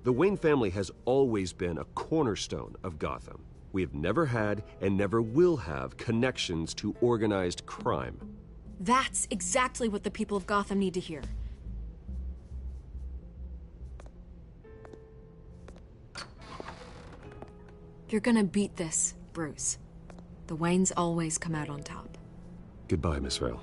The Wayne family has always been a cornerstone of Gotham. We have never had and never will have connections to organized crime. That's exactly what the people of Gotham need to hear. You're gonna beat this, Bruce. The Waynes always come out on top. Goodbye, Miss Vale.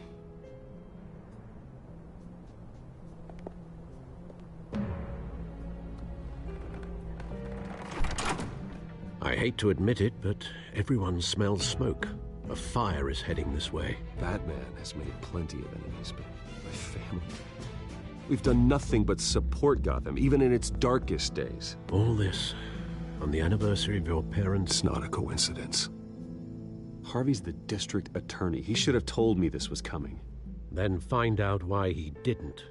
I hate to admit it, but everyone smells smoke. A fire is heading this way. Batman has made plenty of enemies, but my family... We've done nothing but support Gotham, even in its darkest days. All this on the anniversary of your parents'... It's not a coincidence. Harvey's the district attorney. He should have told me this was coming. Then find out why he didn't.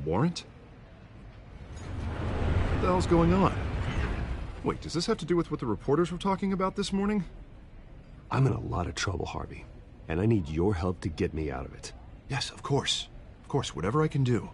Warrant? What the hell's going on? Wait, does this have to do with what the reporters were talking about this morning? I'm in a lot of trouble, Harvey, and I need your help to get me out of it. Yes, of course. Of course, whatever I can do.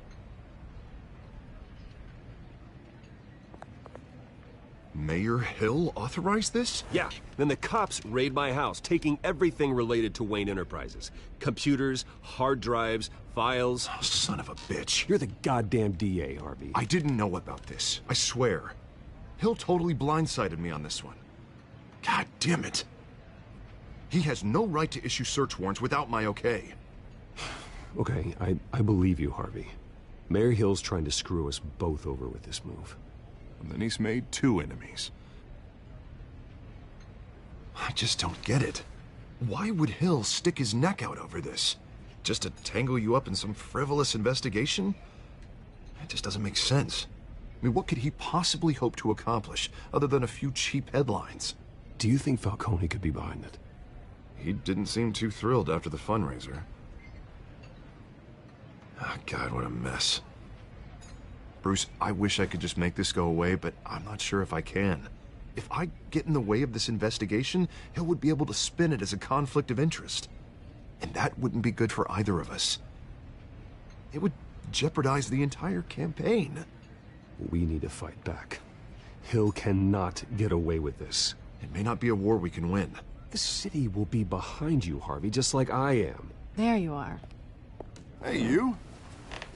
Mayor Hill authorized this? Yeah, then the cops raid my house, taking everything related to Wayne Enterprises. Computers, hard drives, files. Oh, son of a bitch. You're the goddamn DA, Harvey. I didn't know about this. I swear. Hill totally blindsided me on this one. God damn it. He has no right to issue search warrants without my okay. Okay, I believe you, Harvey. Mayor Hill's trying to screw us both over with this move. And then he's made 2 enemies. I just don't get it. Why would Hill stick his neck out over this? Just to tangle you up in some frivolous investigation? It just doesn't make sense. I mean, what could he possibly hope to accomplish other than a few cheap headlines? Do you think Falcone could be behind it? He didn't seem too thrilled after the fundraiser. Oh, God, what a mess. Bruce, I wish I could just make this go away, but I'm not sure if I can. If I get in the way of this investigation, Hill would be able to spin it as a conflict of interest. And that wouldn't be good for either of us. It would jeopardize the entire campaign. We need to fight back. Hill cannot get away with this. It may not be a war we can win. The city will be behind you, Harvey, just like I am. There you are. Hey, you?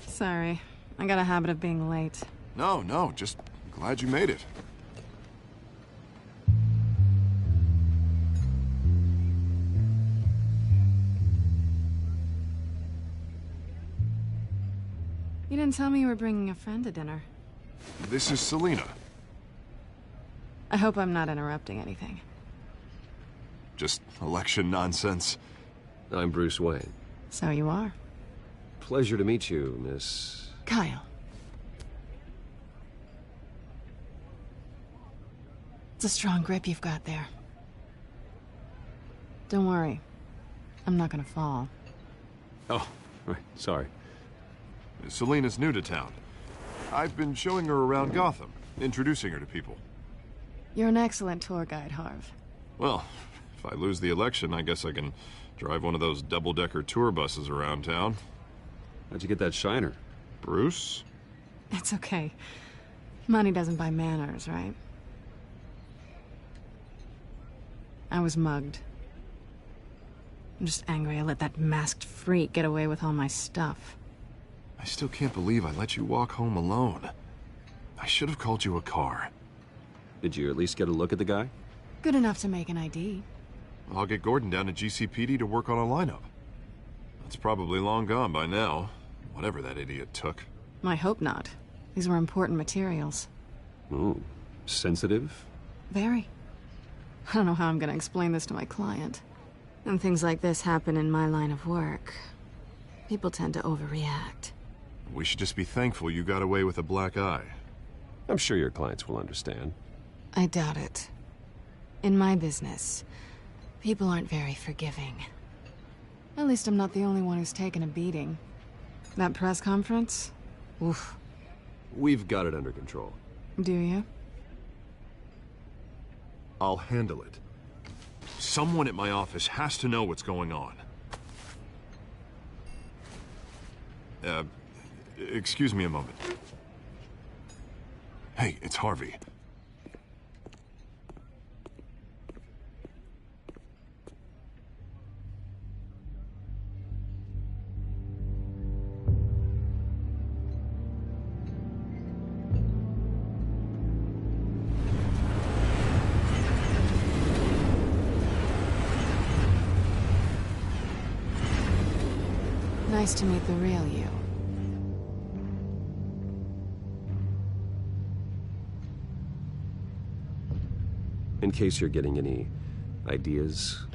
Sorry. I got a habit of being late. No, just glad you made it. You didn't tell me you were bringing a friend to dinner. This is Selina. I hope I'm not interrupting anything. Just election nonsense. I'm Bruce Wayne. So you are. Pleasure to meet you, Miss... Kyle. It's a strong grip you've got there. Don't worry. I'm not gonna fall. Oh, right, sorry. Selina's new to town. I've been showing her around Gotham, introducing her to people. You're an excellent tour guide, Harv. Well, if I lose the election, I guess I can drive one of those double-decker tour buses around town. How'd you get that shiner? Bruce? It's okay. Money doesn't buy manners, right? I was mugged. I'm just angry I let that masked freak get away with all my stuff. I still can't believe I let you walk home alone. I should have called you a car. Did you at least get a look at the guy? Good enough to make an ID. I'll get Gordon down to GCPD to work on a lineup. That's probably long gone by now, whatever that idiot took. I hope not. These were important materials. Ooh, sensitive? Very. I don't know how I'm gonna explain this to my client. And things like this happen in my line of work. People tend to overreact. We should just be thankful you got away with a black eye. I'm sure your clients will understand. I doubt it. In my business, people aren't very forgiving. At least I'm not the only one who's taken a beating. That press conference? Oof. We've got it under control. Do you? I'll handle it. Someone at my office has to know what's going on. Excuse me a moment. Hey, it's Harvey. Nice to meet the real you. In case you're getting any ideas,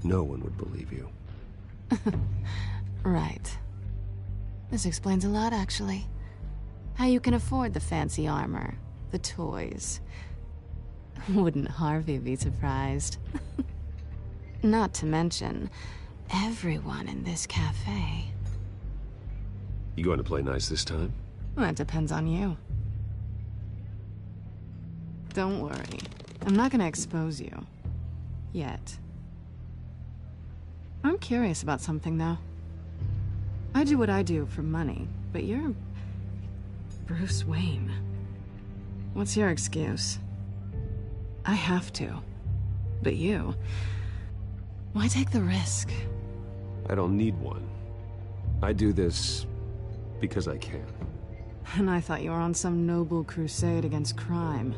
no one would believe you. Right. This explains a lot, actually. How you can afford the fancy armor, the toys. Wouldn't Harvey be surprised? Not to mention, everyone in this cafe. You going to play nice this time? Well, that depends on you. Don't worry. I'm not gonna expose you. Yet. I'm curious about something, though. I do what I do for money, but you're... Bruce Wayne. What's your excuse? I have to. But you... Why take the risk? I don't need one. I do this because I can. And I thought you were on some noble crusade against crime.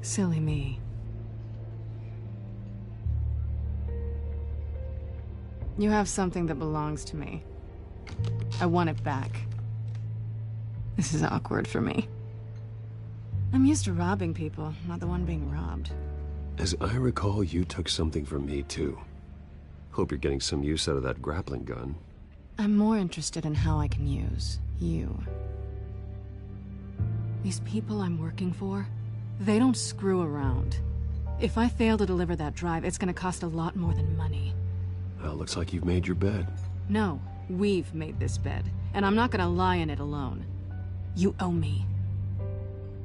Silly me. You have something that belongs to me. I want it back. This is awkward for me. I'm used to robbing people, not the one being robbed. As I recall, you took something from me, too. Hope you're getting some use out of that grappling gun. I'm more interested in how I can use you. These people I'm working for, they don't screw around. If I fail to deliver that drive, it's gonna cost a lot more than money. Well, looks like you've made your bed. No, we've made this bed, and I'm not gonna lie in it alone. You owe me.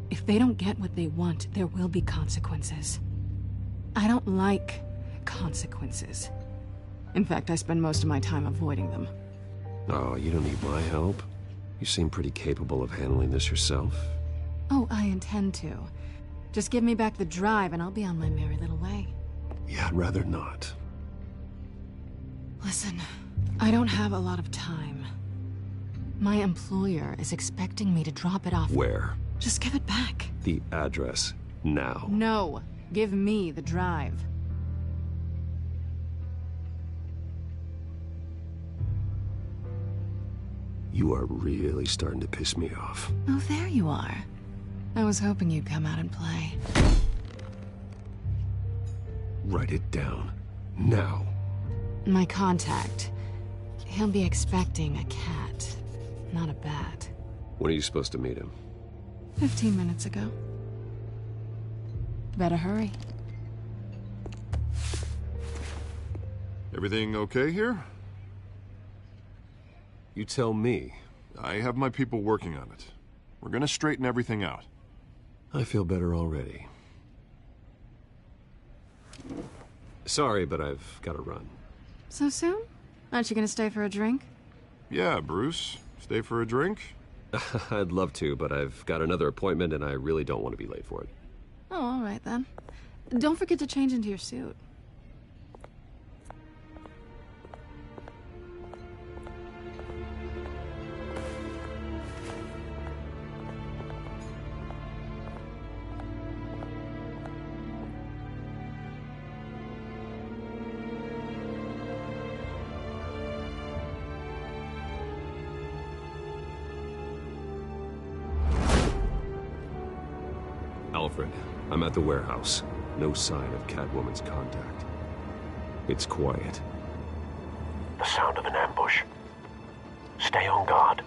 If they don't get what they want, there will be consequences. I don't like consequences. In fact, I spend most of my time avoiding them. Oh, you don't need my help. You seem pretty capable of handling this yourself. Oh, I intend to. Just give me back the drive and I'll be on my merry little way. Yeah, I'd rather not. Listen, I don't have a lot of time. My employer is expecting me to drop it off. Where? Just give it back. The address, now. No, give me the drive. You are really starting to piss me off. Oh, there you are. I was hoping you'd come out and play. Write it down. Now. My contact. He'll be expecting a cat, not a bat. When are you supposed to meet him? 15 minutes ago. Better hurry. Everything okay here? You tell me. I have my people working on it. We're gonna straighten everything out. I feel better already. Sorry, but I've got to run. So soon? Aren't you gonna stay for a drink? Yeah, Bruce. Stay for a drink? I'd love to, but I've got another appointment and I really don't want to be late for it. Oh, all right then. Don't forget to change into your suit. Alfred, I'm at the warehouse. No sign of Catwoman's contact. It's quiet. The sound of an ambush. Stay on guard.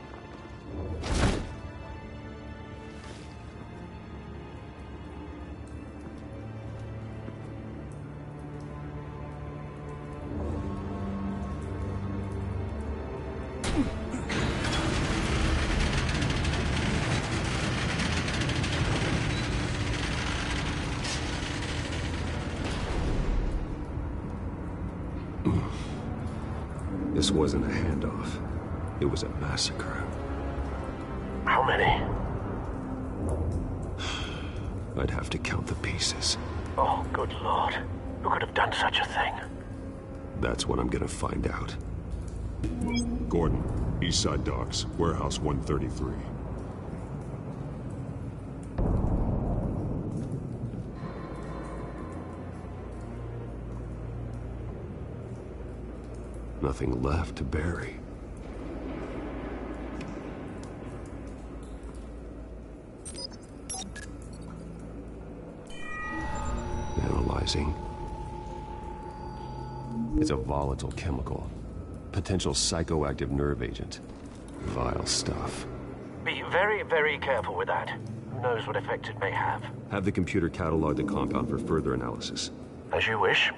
This wasn't a handoff. It was a massacre. How many? I'd have to count the pieces. Oh, good Lord. Who could have done such a thing? That's what I'm gonna find out. Gordon, Eastside Docks, Warehouse 133. Nothing left to bury. Analyzing. It's a volatile chemical. Potential psychoactive nerve agent. Vile stuff. Be very, very careful with that. Who knows what effect it may have. Have the computer catalog the compound for further analysis. As you wish.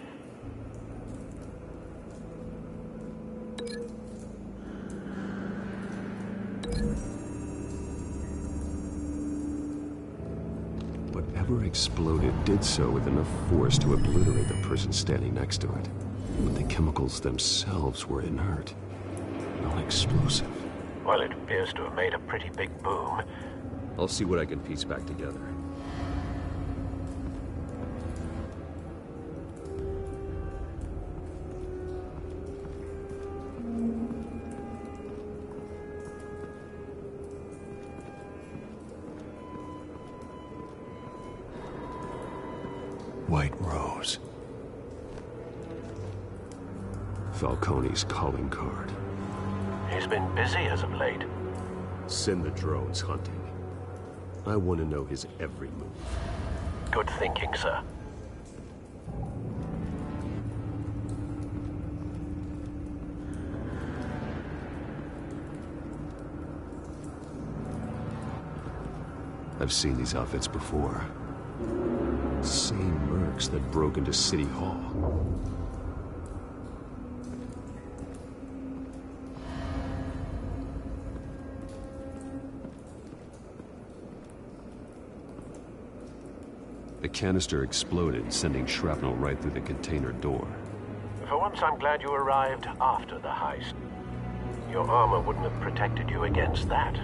Whatever exploded did so with enough force to obliterate the person standing next to it. But the chemicals themselves were inert, non-explosive. Well, it appears to have made a pretty big boom. I'll see what I can piece back together. White Rose. Falcone's calling card. He's been busy as of late. Send the drones hunting. I want to know his every move. Good thinking, sir. I've seen these outfits before. Same mercs that broke into City Hall. The canister exploded, sending shrapnel right through the container door. For once, I'm glad you arrived after the heist. Your armor wouldn't have protected you against that.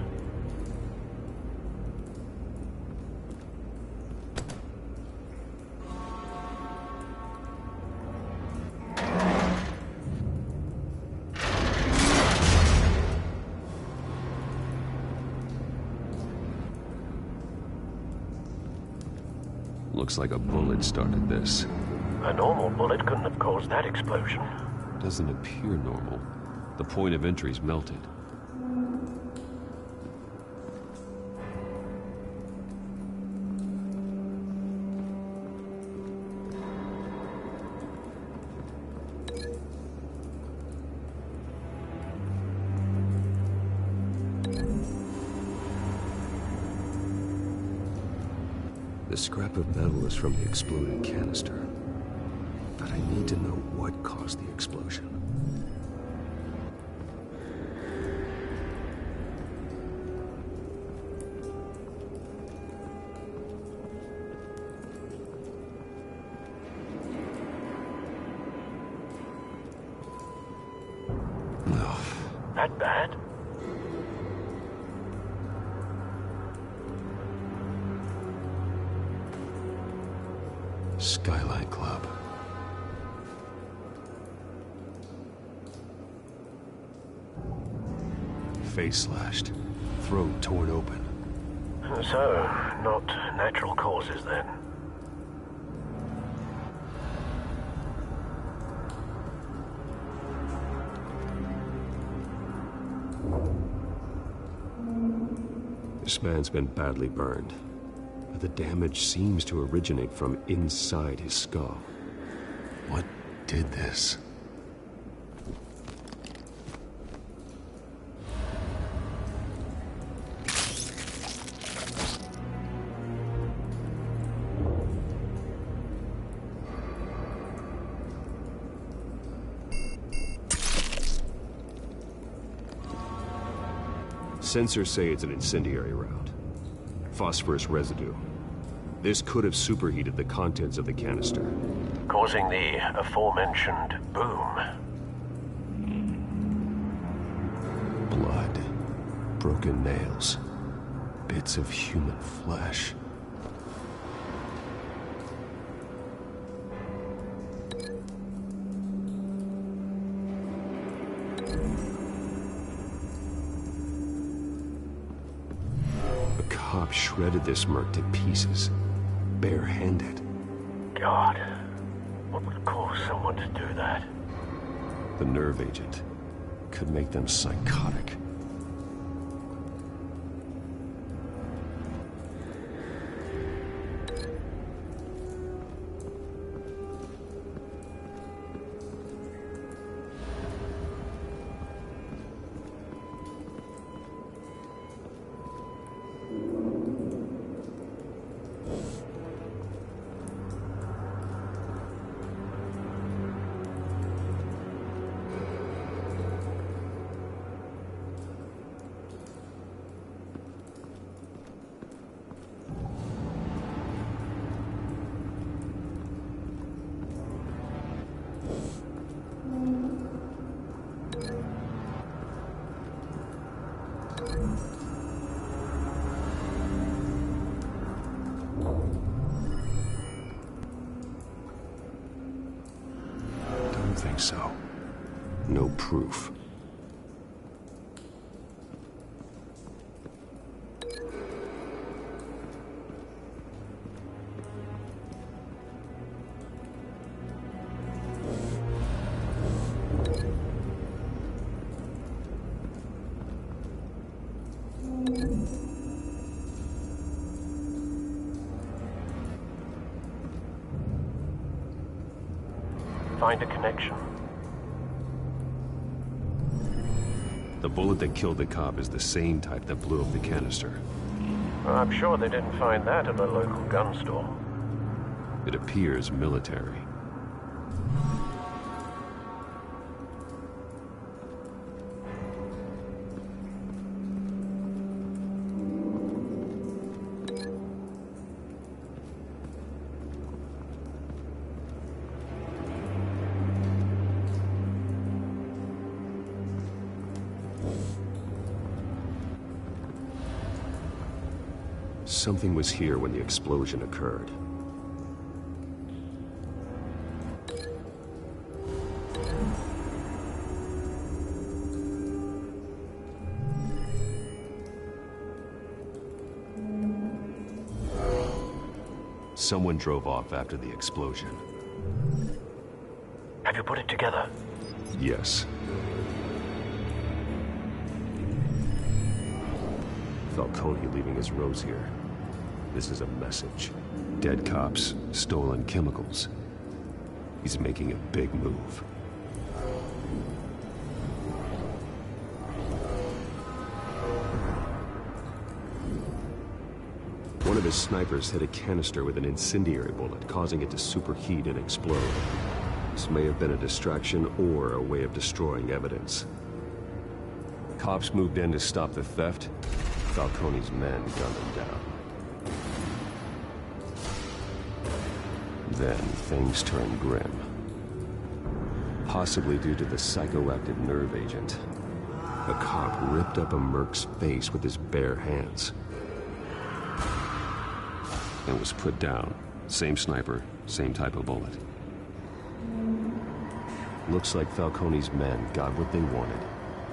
Looks like a bullet started this. A normal bullet couldn't have caused that explosion. Doesn't appear normal. The point of entry's melted. The scrap of metal is from the exploded canister. But I need to know what caused the explosion. That bad? Skyline Club. Face slashed. Throat torn open. So, not natural causes then. This man's been badly burned. but the damage seems to originate from inside his skull. What did this? Sensors say it's an incendiary round. Phosphorus residue. This could have superheated the contents of the canister, causing the aforementioned boom. Blood, broken nails, bits of human flesh. Shredded this merc to pieces, barehanded. God, what would cause someone to do that? The nerve agent could make them psychotic. Think so. No proof. Find a connection. The bullet that killed the cop is the same type that blew up the canister. I'm sure they didn't find that at the local gun store. It appears military. Something was here when the explosion occurred. Someone drove off after the explosion. Have you put it together? Yes. Falcone leaving his rose here. This is a message. Dead cops, stolen chemicals. He's making a big move. One of his snipers hit a canister with an incendiary bullet, causing it to superheat and explode. This may have been a distraction or a way of destroying evidence. Cops moved in to stop the theft. Falcone's men gunned him down. Then things turned grim. Possibly due to the psychoactive nerve agent. A cop ripped up a merc's face with his bare hands. And was put down. Same sniper, same type of bullet. Looks like Falcone's men got what they wanted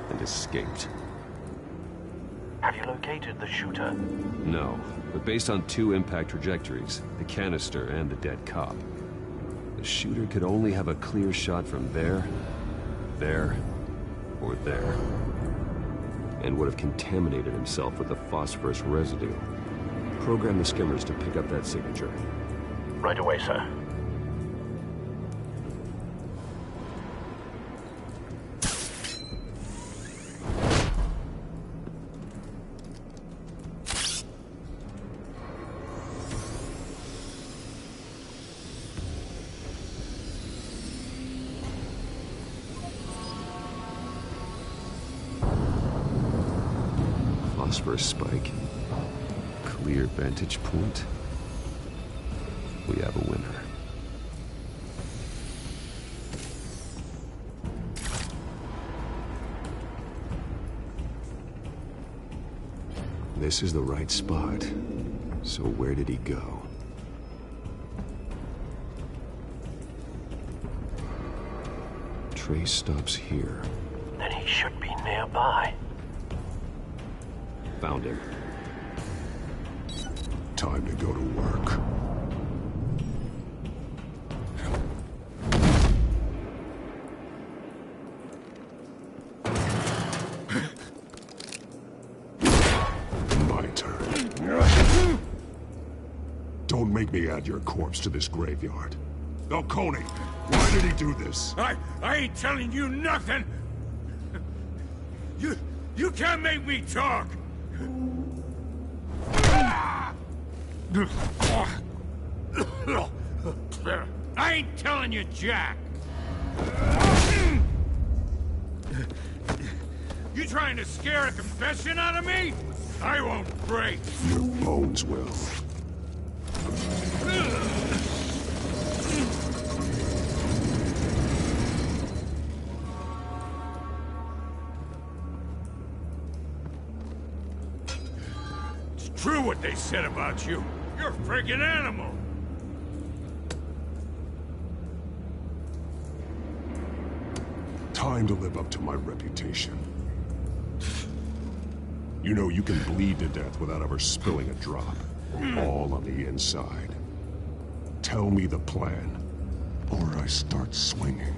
and escaped. Have you located the shooter? No, but based on two impact trajectories, the canister and the dead cop, the shooter could only have a clear shot from there, or there, and would have contaminated himself with the phosphorus residue, Program the skimmers to pick up that signature. Right away, sir. Phosphorus spike. Clear vantage point. We have a winner. This is the right spot. So where did he go? Trace stops here. Then he should be nearby. Found him. Time to go to work. My turn. Don't make me add your corpse to this graveyard. Falcone, why did he do this? I ain't telling you nothing! You can't make me talk! I ain't telling you, Jack! You trying to scare a confession out of me? I won't break! Your bones will. It's true what they said about you. You're a friggin' animal! Time to live up to my reputation. You know, you can bleed to death without ever spilling a drop. All on the inside. Tell me the plan, or I start swinging.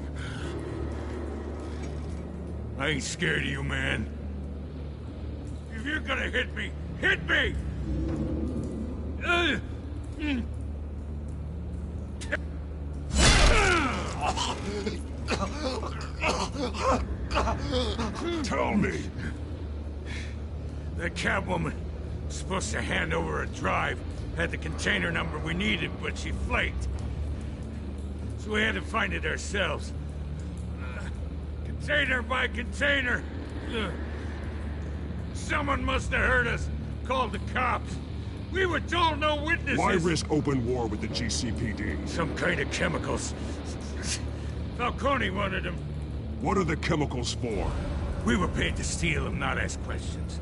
I ain't scared of you, man. If you're gonna hit me, hit me! Tell me! The Catwoman was supposed to hand over a drive. Had the container number we needed, but she flaked. So we had to find it ourselves. Container by container. Someone must have heard us. Called the cops. We were told no witnesses. Why risk open war with the GCPD? Some kind of chemicals. Falcone wanted them. What are the chemicals for? We were paid to steal them, not ask questions.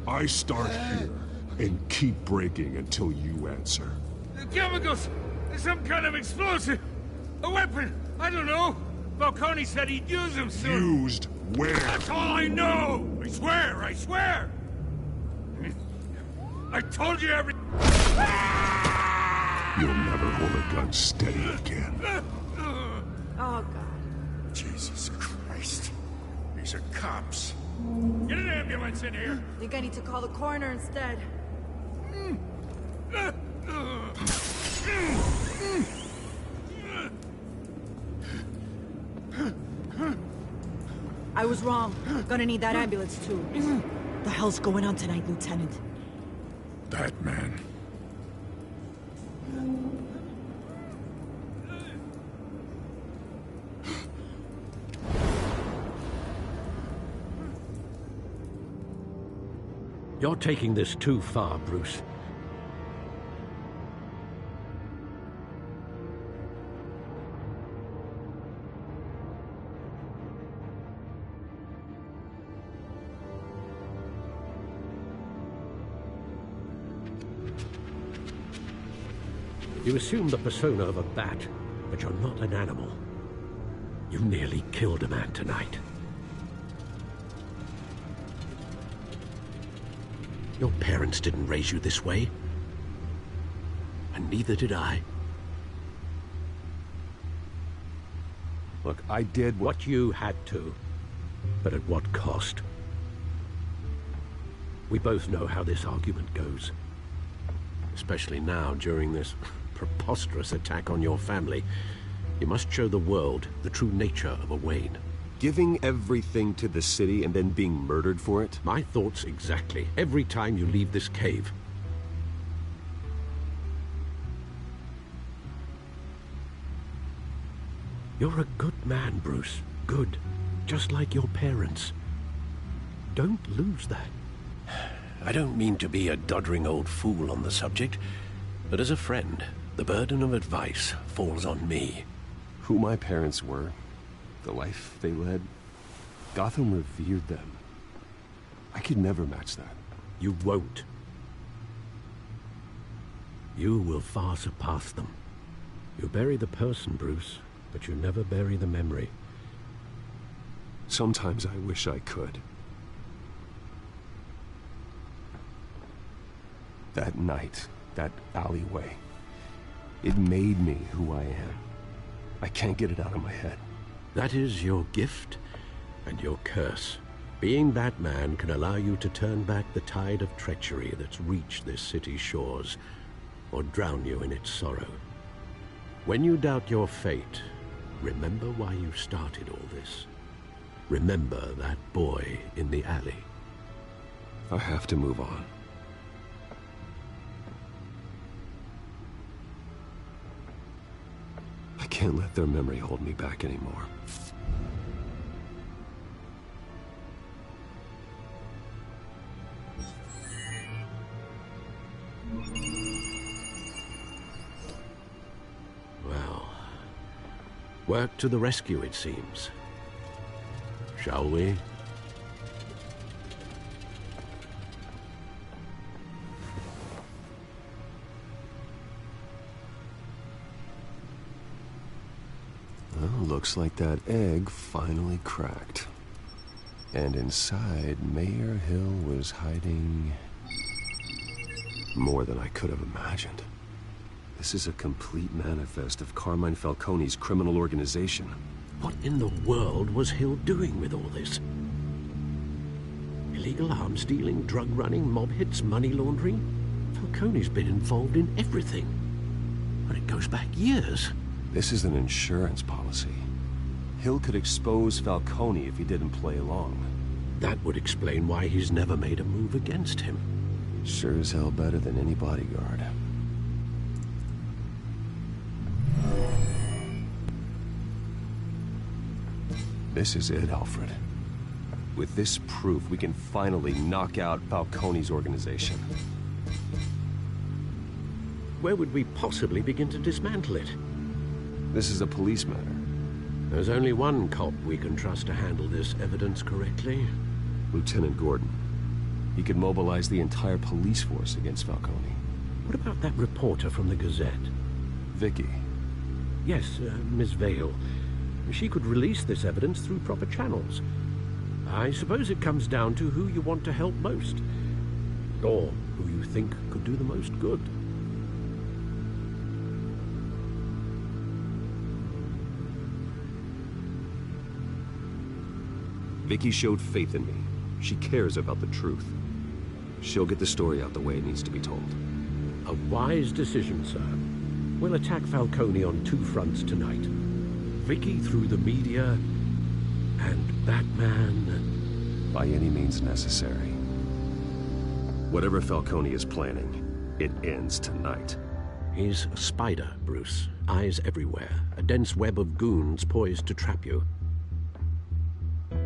I start here and keep breaking until you answer. The chemicals! Some kind of explosive! A weapon! I don't know! Falcone said he'd use them soon! Used where? That's all I know! I swear! I swear! I told you every... You'll never hold a gun steady again. Oh, God. Jesus Christ. These are cops. Get an ambulance in here! I think I need to call the coroner instead. I was wrong. Gonna need that ambulance, too. The hell's going on tonight, Lieutenant? Batman. You're taking this too far, Bruce. You assume the persona of a bat, but you're not an animal. You nearly killed a man tonight. Your parents didn't raise you this way. And neither did I. Look, I did what you had to, but at what cost? We both know how this argument goes. Especially now, during this preposterous attack on your family. You must show the world the true nature of a Wayne. Giving everything to the city and then being murdered for it? My thoughts exactly. Every time you leave this cave. You're a good man, Bruce. Good. Just like your parents. Don't lose that. I don't mean to be a doddering old fool on the subject, but as a friend, the burden of advice falls on me. Who my parents were, the life they led, Gotham revered them. I could never match that. You won't. You will far surpass them. You bury the person, Bruce, but you never bury the memory. Sometimes I wish I could. That night, that alleyway, it made me who I am. I can't get it out of my head. That is your gift and your curse. Being that man can allow you to turn back the tide of treachery that's reached this city's shores, or drown you in its sorrow. When you doubt your fate, remember why you started all this. Remember that boy in the alley. I have to move on. I can't let their memory hold me back anymore. Well, work to the rescue, it seems. Shall we? Well, looks like that egg finally cracked. And inside, Mayor Hill was hiding more than I could have imagined. This is a complete manifest of Carmine Falcone's criminal organization. What in the world was Hill doing with all this? Illegal arms dealing, drug running, mob hits, money laundering? Falcone's been involved in everything. But it goes back years. This is an insurance policy. Hill could expose Falcone if he didn't play along. That would explain why he's never made a move against him. Sure as hell better than any bodyguard. This is it, Alfred. With this proof, we can finally knock out Falcone's organization. Where would we possibly begin to dismantle it? This is a police matter. There's only one cop we can trust to handle this evidence correctly. Lieutenant Gordon. He could mobilize the entire police force against Falcone. What about that reporter from the Gazette? Vicky. Yes, Miss Vale. She could release this evidence through proper channels. I suppose it comes down to who you want to help most. Or who you think could do the most good. Vicky showed faith in me. She cares about the truth. She'll get the story out the way it needs to be told. A wise decision, sir. We'll attack Falcone on two fronts tonight. Vicky through the media, and Batman... By any means necessary. Whatever Falcone is planning, it ends tonight. He's a spider, Bruce. Eyes everywhere. A dense web of goons poised to trap you.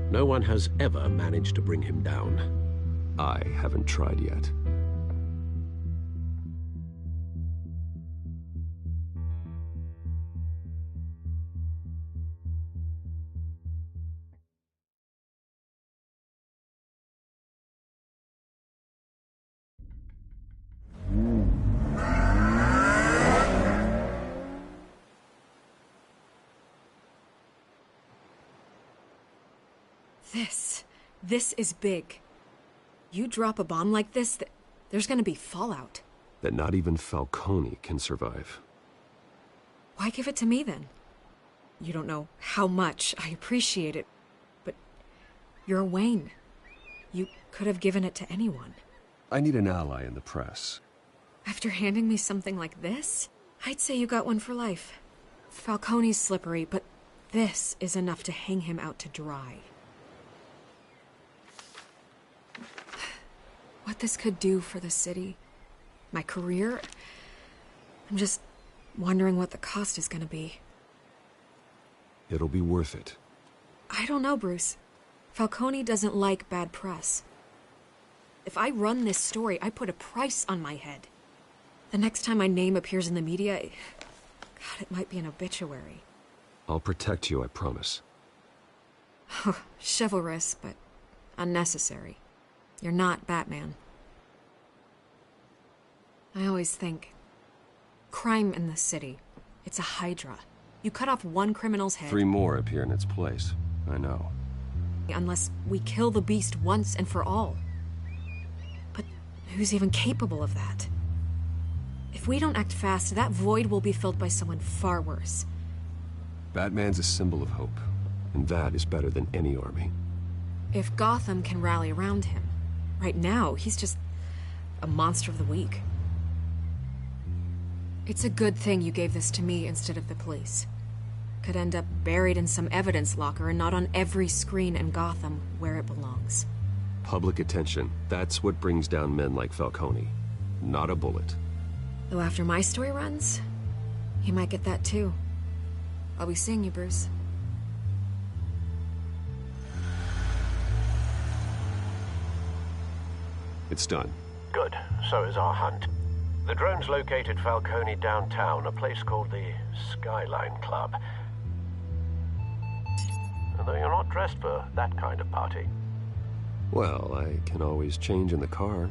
No one has ever managed to bring him down. I haven't tried yet. This is big. You drop a bomb like this, there's gonna be fallout. That not even Falcone can survive. Why give it to me, then? You don't know how much I appreciate it, but you're Wayne. You could have given it to anyone. I need an ally in the press. After handing me something like this, I'd say you got one for life. Falcone's slippery, but this is enough to hang him out to dry. What this could do for the city, my career, I'm just wondering what the cost is gonna be. It'll be worth it. I don't know, Bruce. Falcone doesn't like bad press. If I run this story, I put a price on my head. The next time my name appears in the media, God, it might be an obituary. I'll protect you, I promise. Chivalrous, but unnecessary. You're not Batman. I always think, crime in the city, it's a hydra. You cut off one criminal's head... 3 more appear in its place. I know. Unless we kill the beast once and for all. But who's even capable of that? If we don't act fast, that void will be filled by someone far worse. Batman's a symbol of hope, and that is better than any army. If Gotham can rally around him, right now, he's just a monster of the week. It's a good thing you gave this to me instead of the police. Could end up buried in some evidence locker and not on every screen in Gotham where it belongs. Public attention, that's what brings down men like Falcone. Not a bullet. Though after my story runs, he might get that too. I'll be seeing you, Bruce. It's done. Good. So is our hunt. The drones located Falcone downtown, a place called the Skyline Club. Although you're not dressed for that kind of party. Well, I can always change in the car.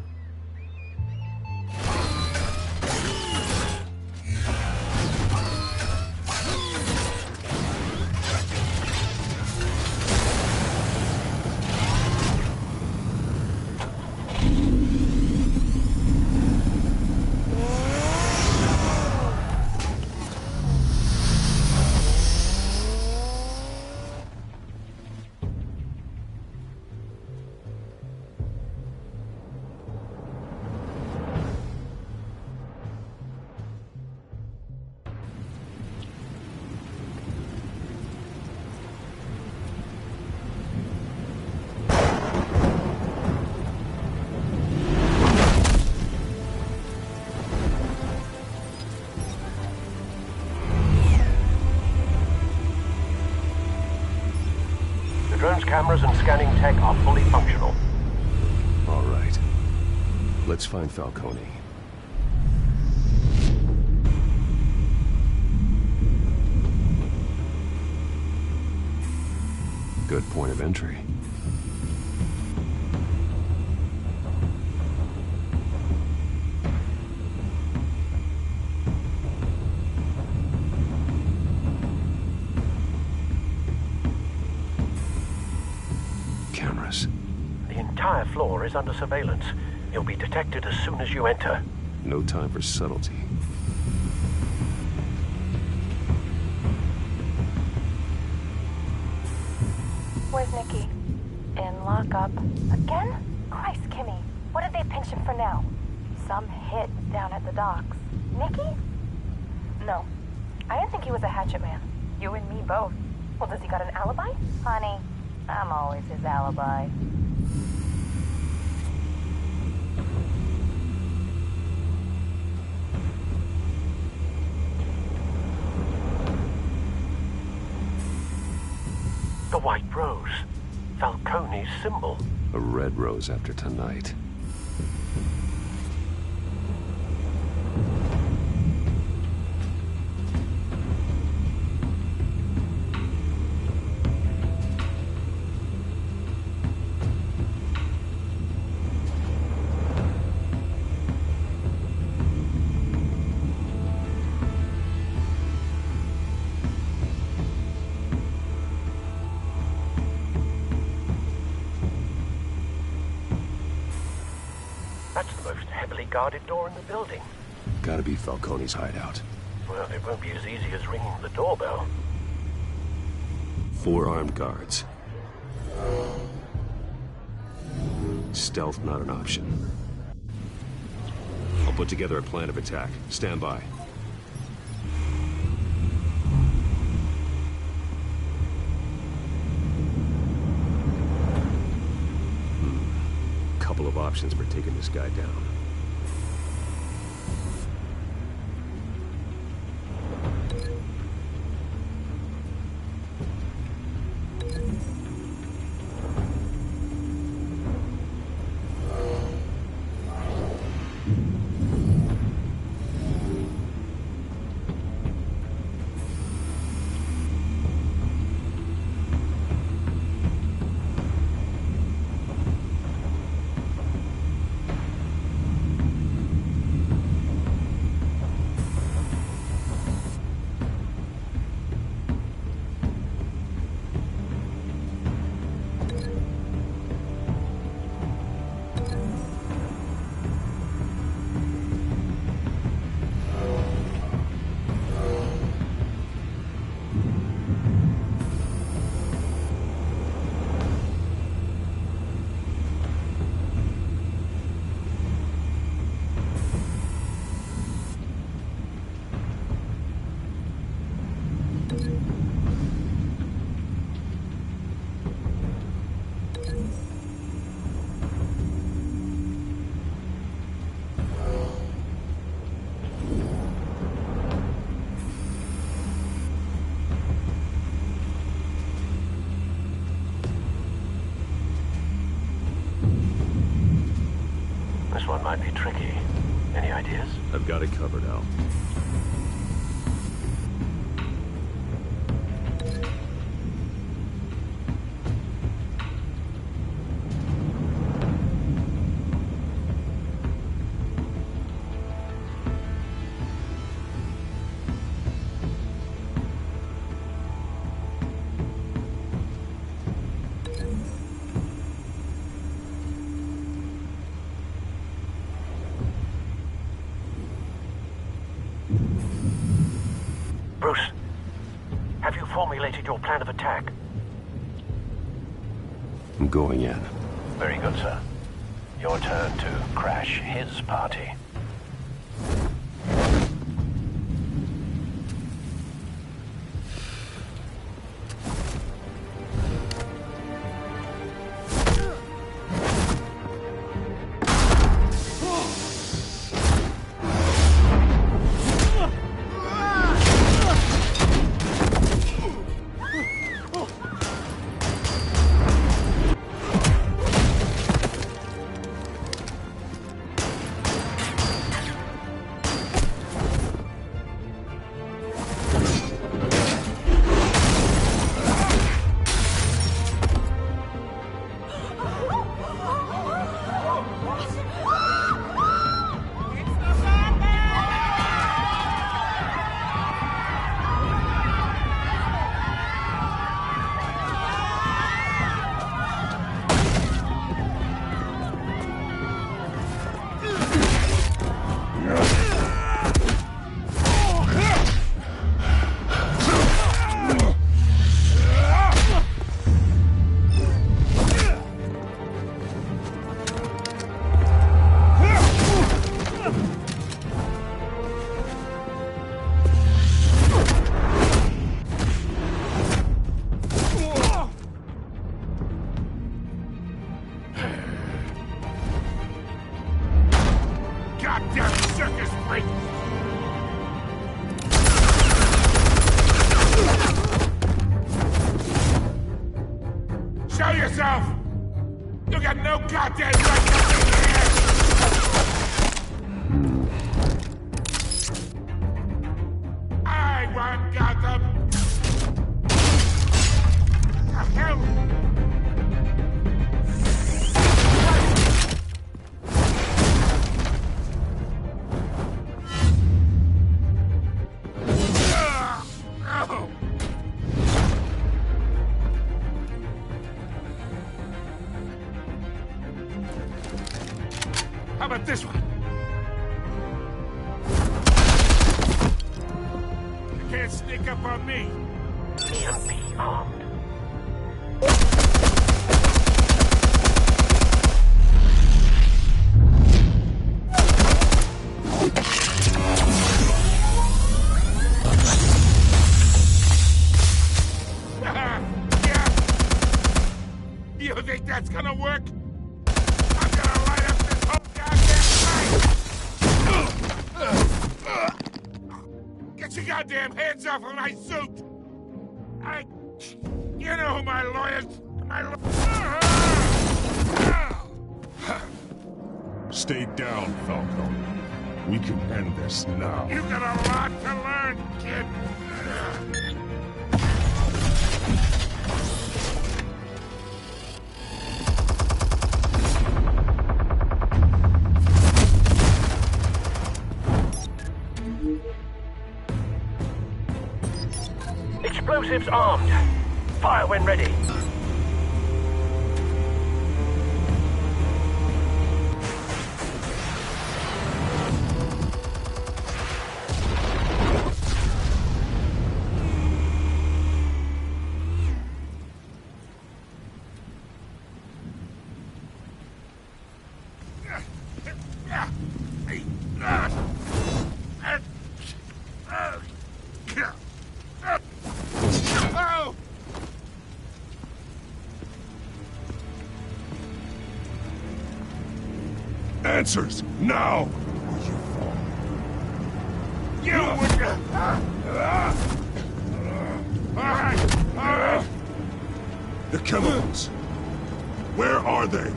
Drone's cameras and scanning tech are fully functional. All right. Let's find Falcone. Good point of entry. Cameras. The entire floor is under surveillance. You'll be detected as soon as you enter. No time for subtlety. Where's Nicky? In lockup. Again? Christ, Kimmy. What did they pinch him for now? Some hit down at the docks. Nicky? No. I didn't think he was a hatchet man. You and me both. Well, does he got an alibi? Honey, I'm always his alibi. The white rose. Falcone's symbol. A red rose after tonight. That's the most heavily guarded door in the building. Gotta be Falcone's hideout. Well, it won't be as easy as ringing the doorbell. 4 armed guards. Stealth not an option. I'll put together a plan of attack. Stand by. Couple of options for taking this guy down. This one might be tricky. Any ideas? I've got it covered, Al. Bruce, have you formulated your plan of attack? I'm going in. Very good, sir. Your turn to crash his party. Show yourself! You got no goddamn right to be here! I want Gotham! The hell? How about this one? You can't sneak up on me. EMP armed. Get your goddamn hands off of my suit! You know who my lawyers... Stay down, Falcone. We can end this now. You got a lot to learn, kid. Explosives armed. Fire when ready. Answers, now! You would... Alright. The chemicals. Where are they?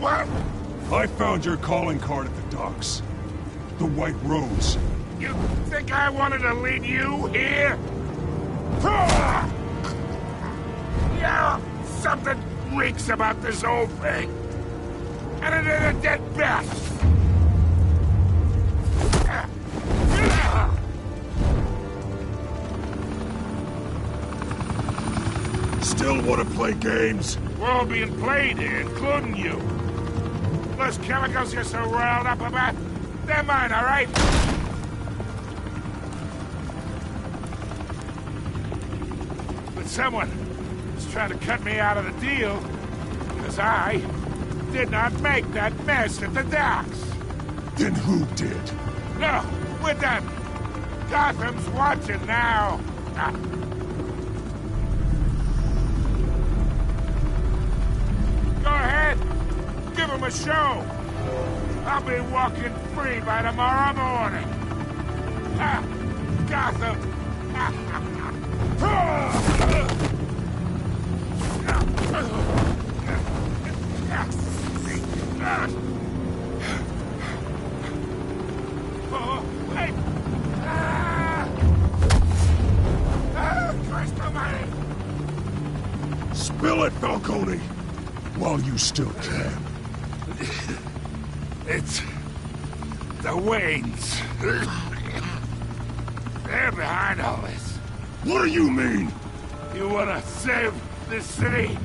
What? I found your calling card at the docks. The White Rose. You think I wanted to lead you here? Yeah, something reeks about this whole thing. And it is a dead bat. Still want to play games? We're all being played here, including you. Those chemicals you're so riled up about, they're mine, all right? But someone is trying to cut me out of the deal, because I did not make that mess at the docks. Then who did? No, we're done. Gotham's watching now. Go ahead. Give him a show. I'll be walking free by tomorrow morning. Gotham. Oh, wait! Christ almighty! Spill it, Falcone! While you still can. It's... the Waynes. They're behind all this. What do you mean? You wanna save this city?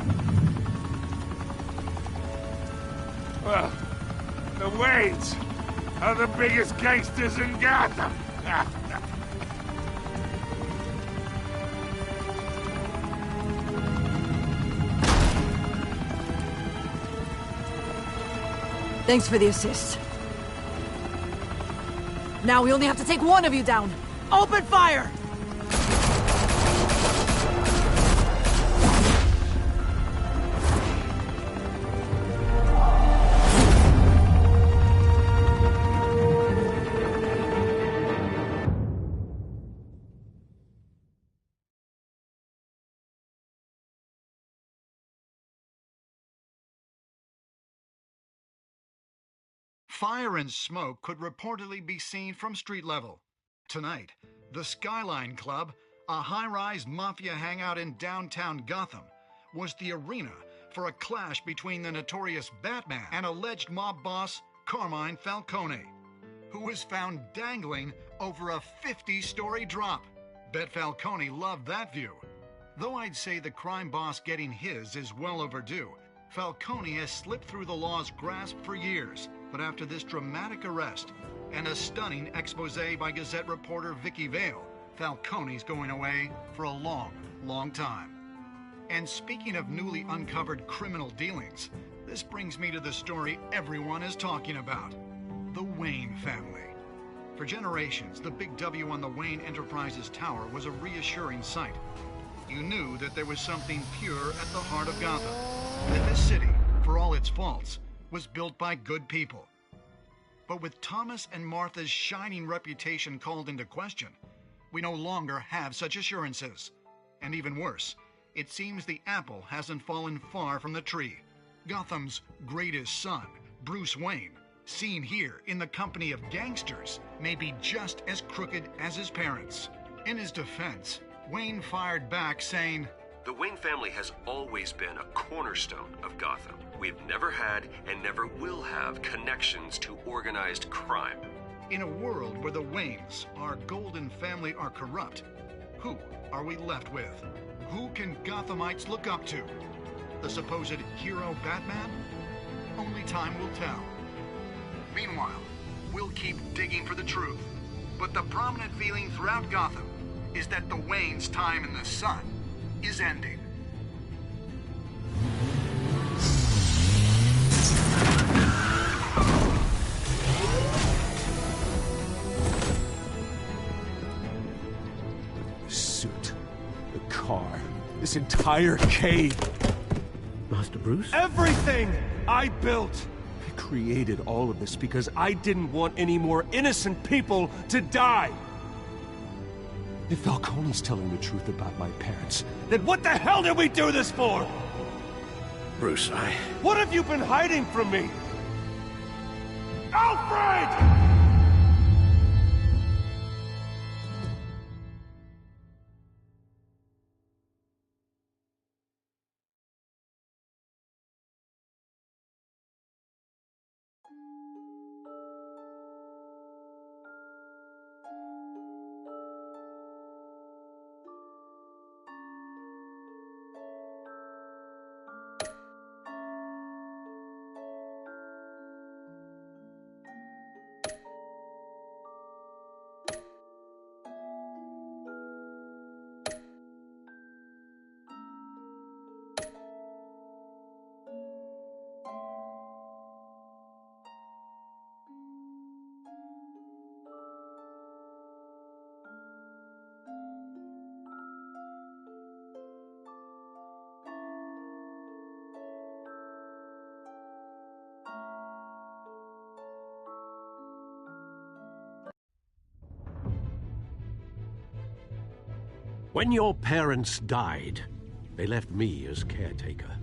Well, the Waynes are the biggest gangsters in Gotham. Thanks for the assist. Now we only have to take one of you down. Open fire! Fire and smoke could reportedly be seen from street level. Tonight, the Skyline Club, a high-rise mafia hangout in downtown Gotham, was the arena for a clash between the notorious Batman and alleged mob boss Carmine Falcone, who was found dangling over a 50-story drop. Bet Falcone loved that view. Though I'd say the crime boss getting his is well overdue, Falcone has slipped through the law's grasp for years. But after this dramatic arrest and a stunning expose by Gazette reporter Vicky Vale, Falcone's going away for a long, long time. And speaking of newly uncovered criminal dealings, this brings me to the story everyone is talking about: the Wayne family. For generations, the big W on the Wayne Enterprises Tower was a reassuring sight. You knew that there was something pure at the heart of Gotham, that this city, for all its faults, was built by good people. But with Thomas and Martha's shining reputation called into question, we no longer have such assurances. And even worse, it seems the apple hasn't fallen far from the tree. Gotham's greatest son, Bruce Wayne, seen here in the company of gangsters, may be just as crooked as his parents. In his defense, Wayne fired back saying, "The Wayne family has always been a cornerstone of Gotham. We've never had and never will have connections to organized crime." In a world where the Waynes, our golden family, are corrupt, who are we left with? Who can Gothamites look up to? The supposed hero Batman? Only time will tell. Meanwhile, we'll keep digging for the truth. But the prominent feeling throughout Gotham is that the Waynes' time in the sun is ending. The suit, the car, this entire cave. Master Bruce? Everything I built! I created all of this because I didn't want any more innocent people to die! If Falcone's telling the truth about my parents, then what the hell did we do this for? Bruce, What have you been hiding from me? Alfred! When your parents died, they left me as caretaker.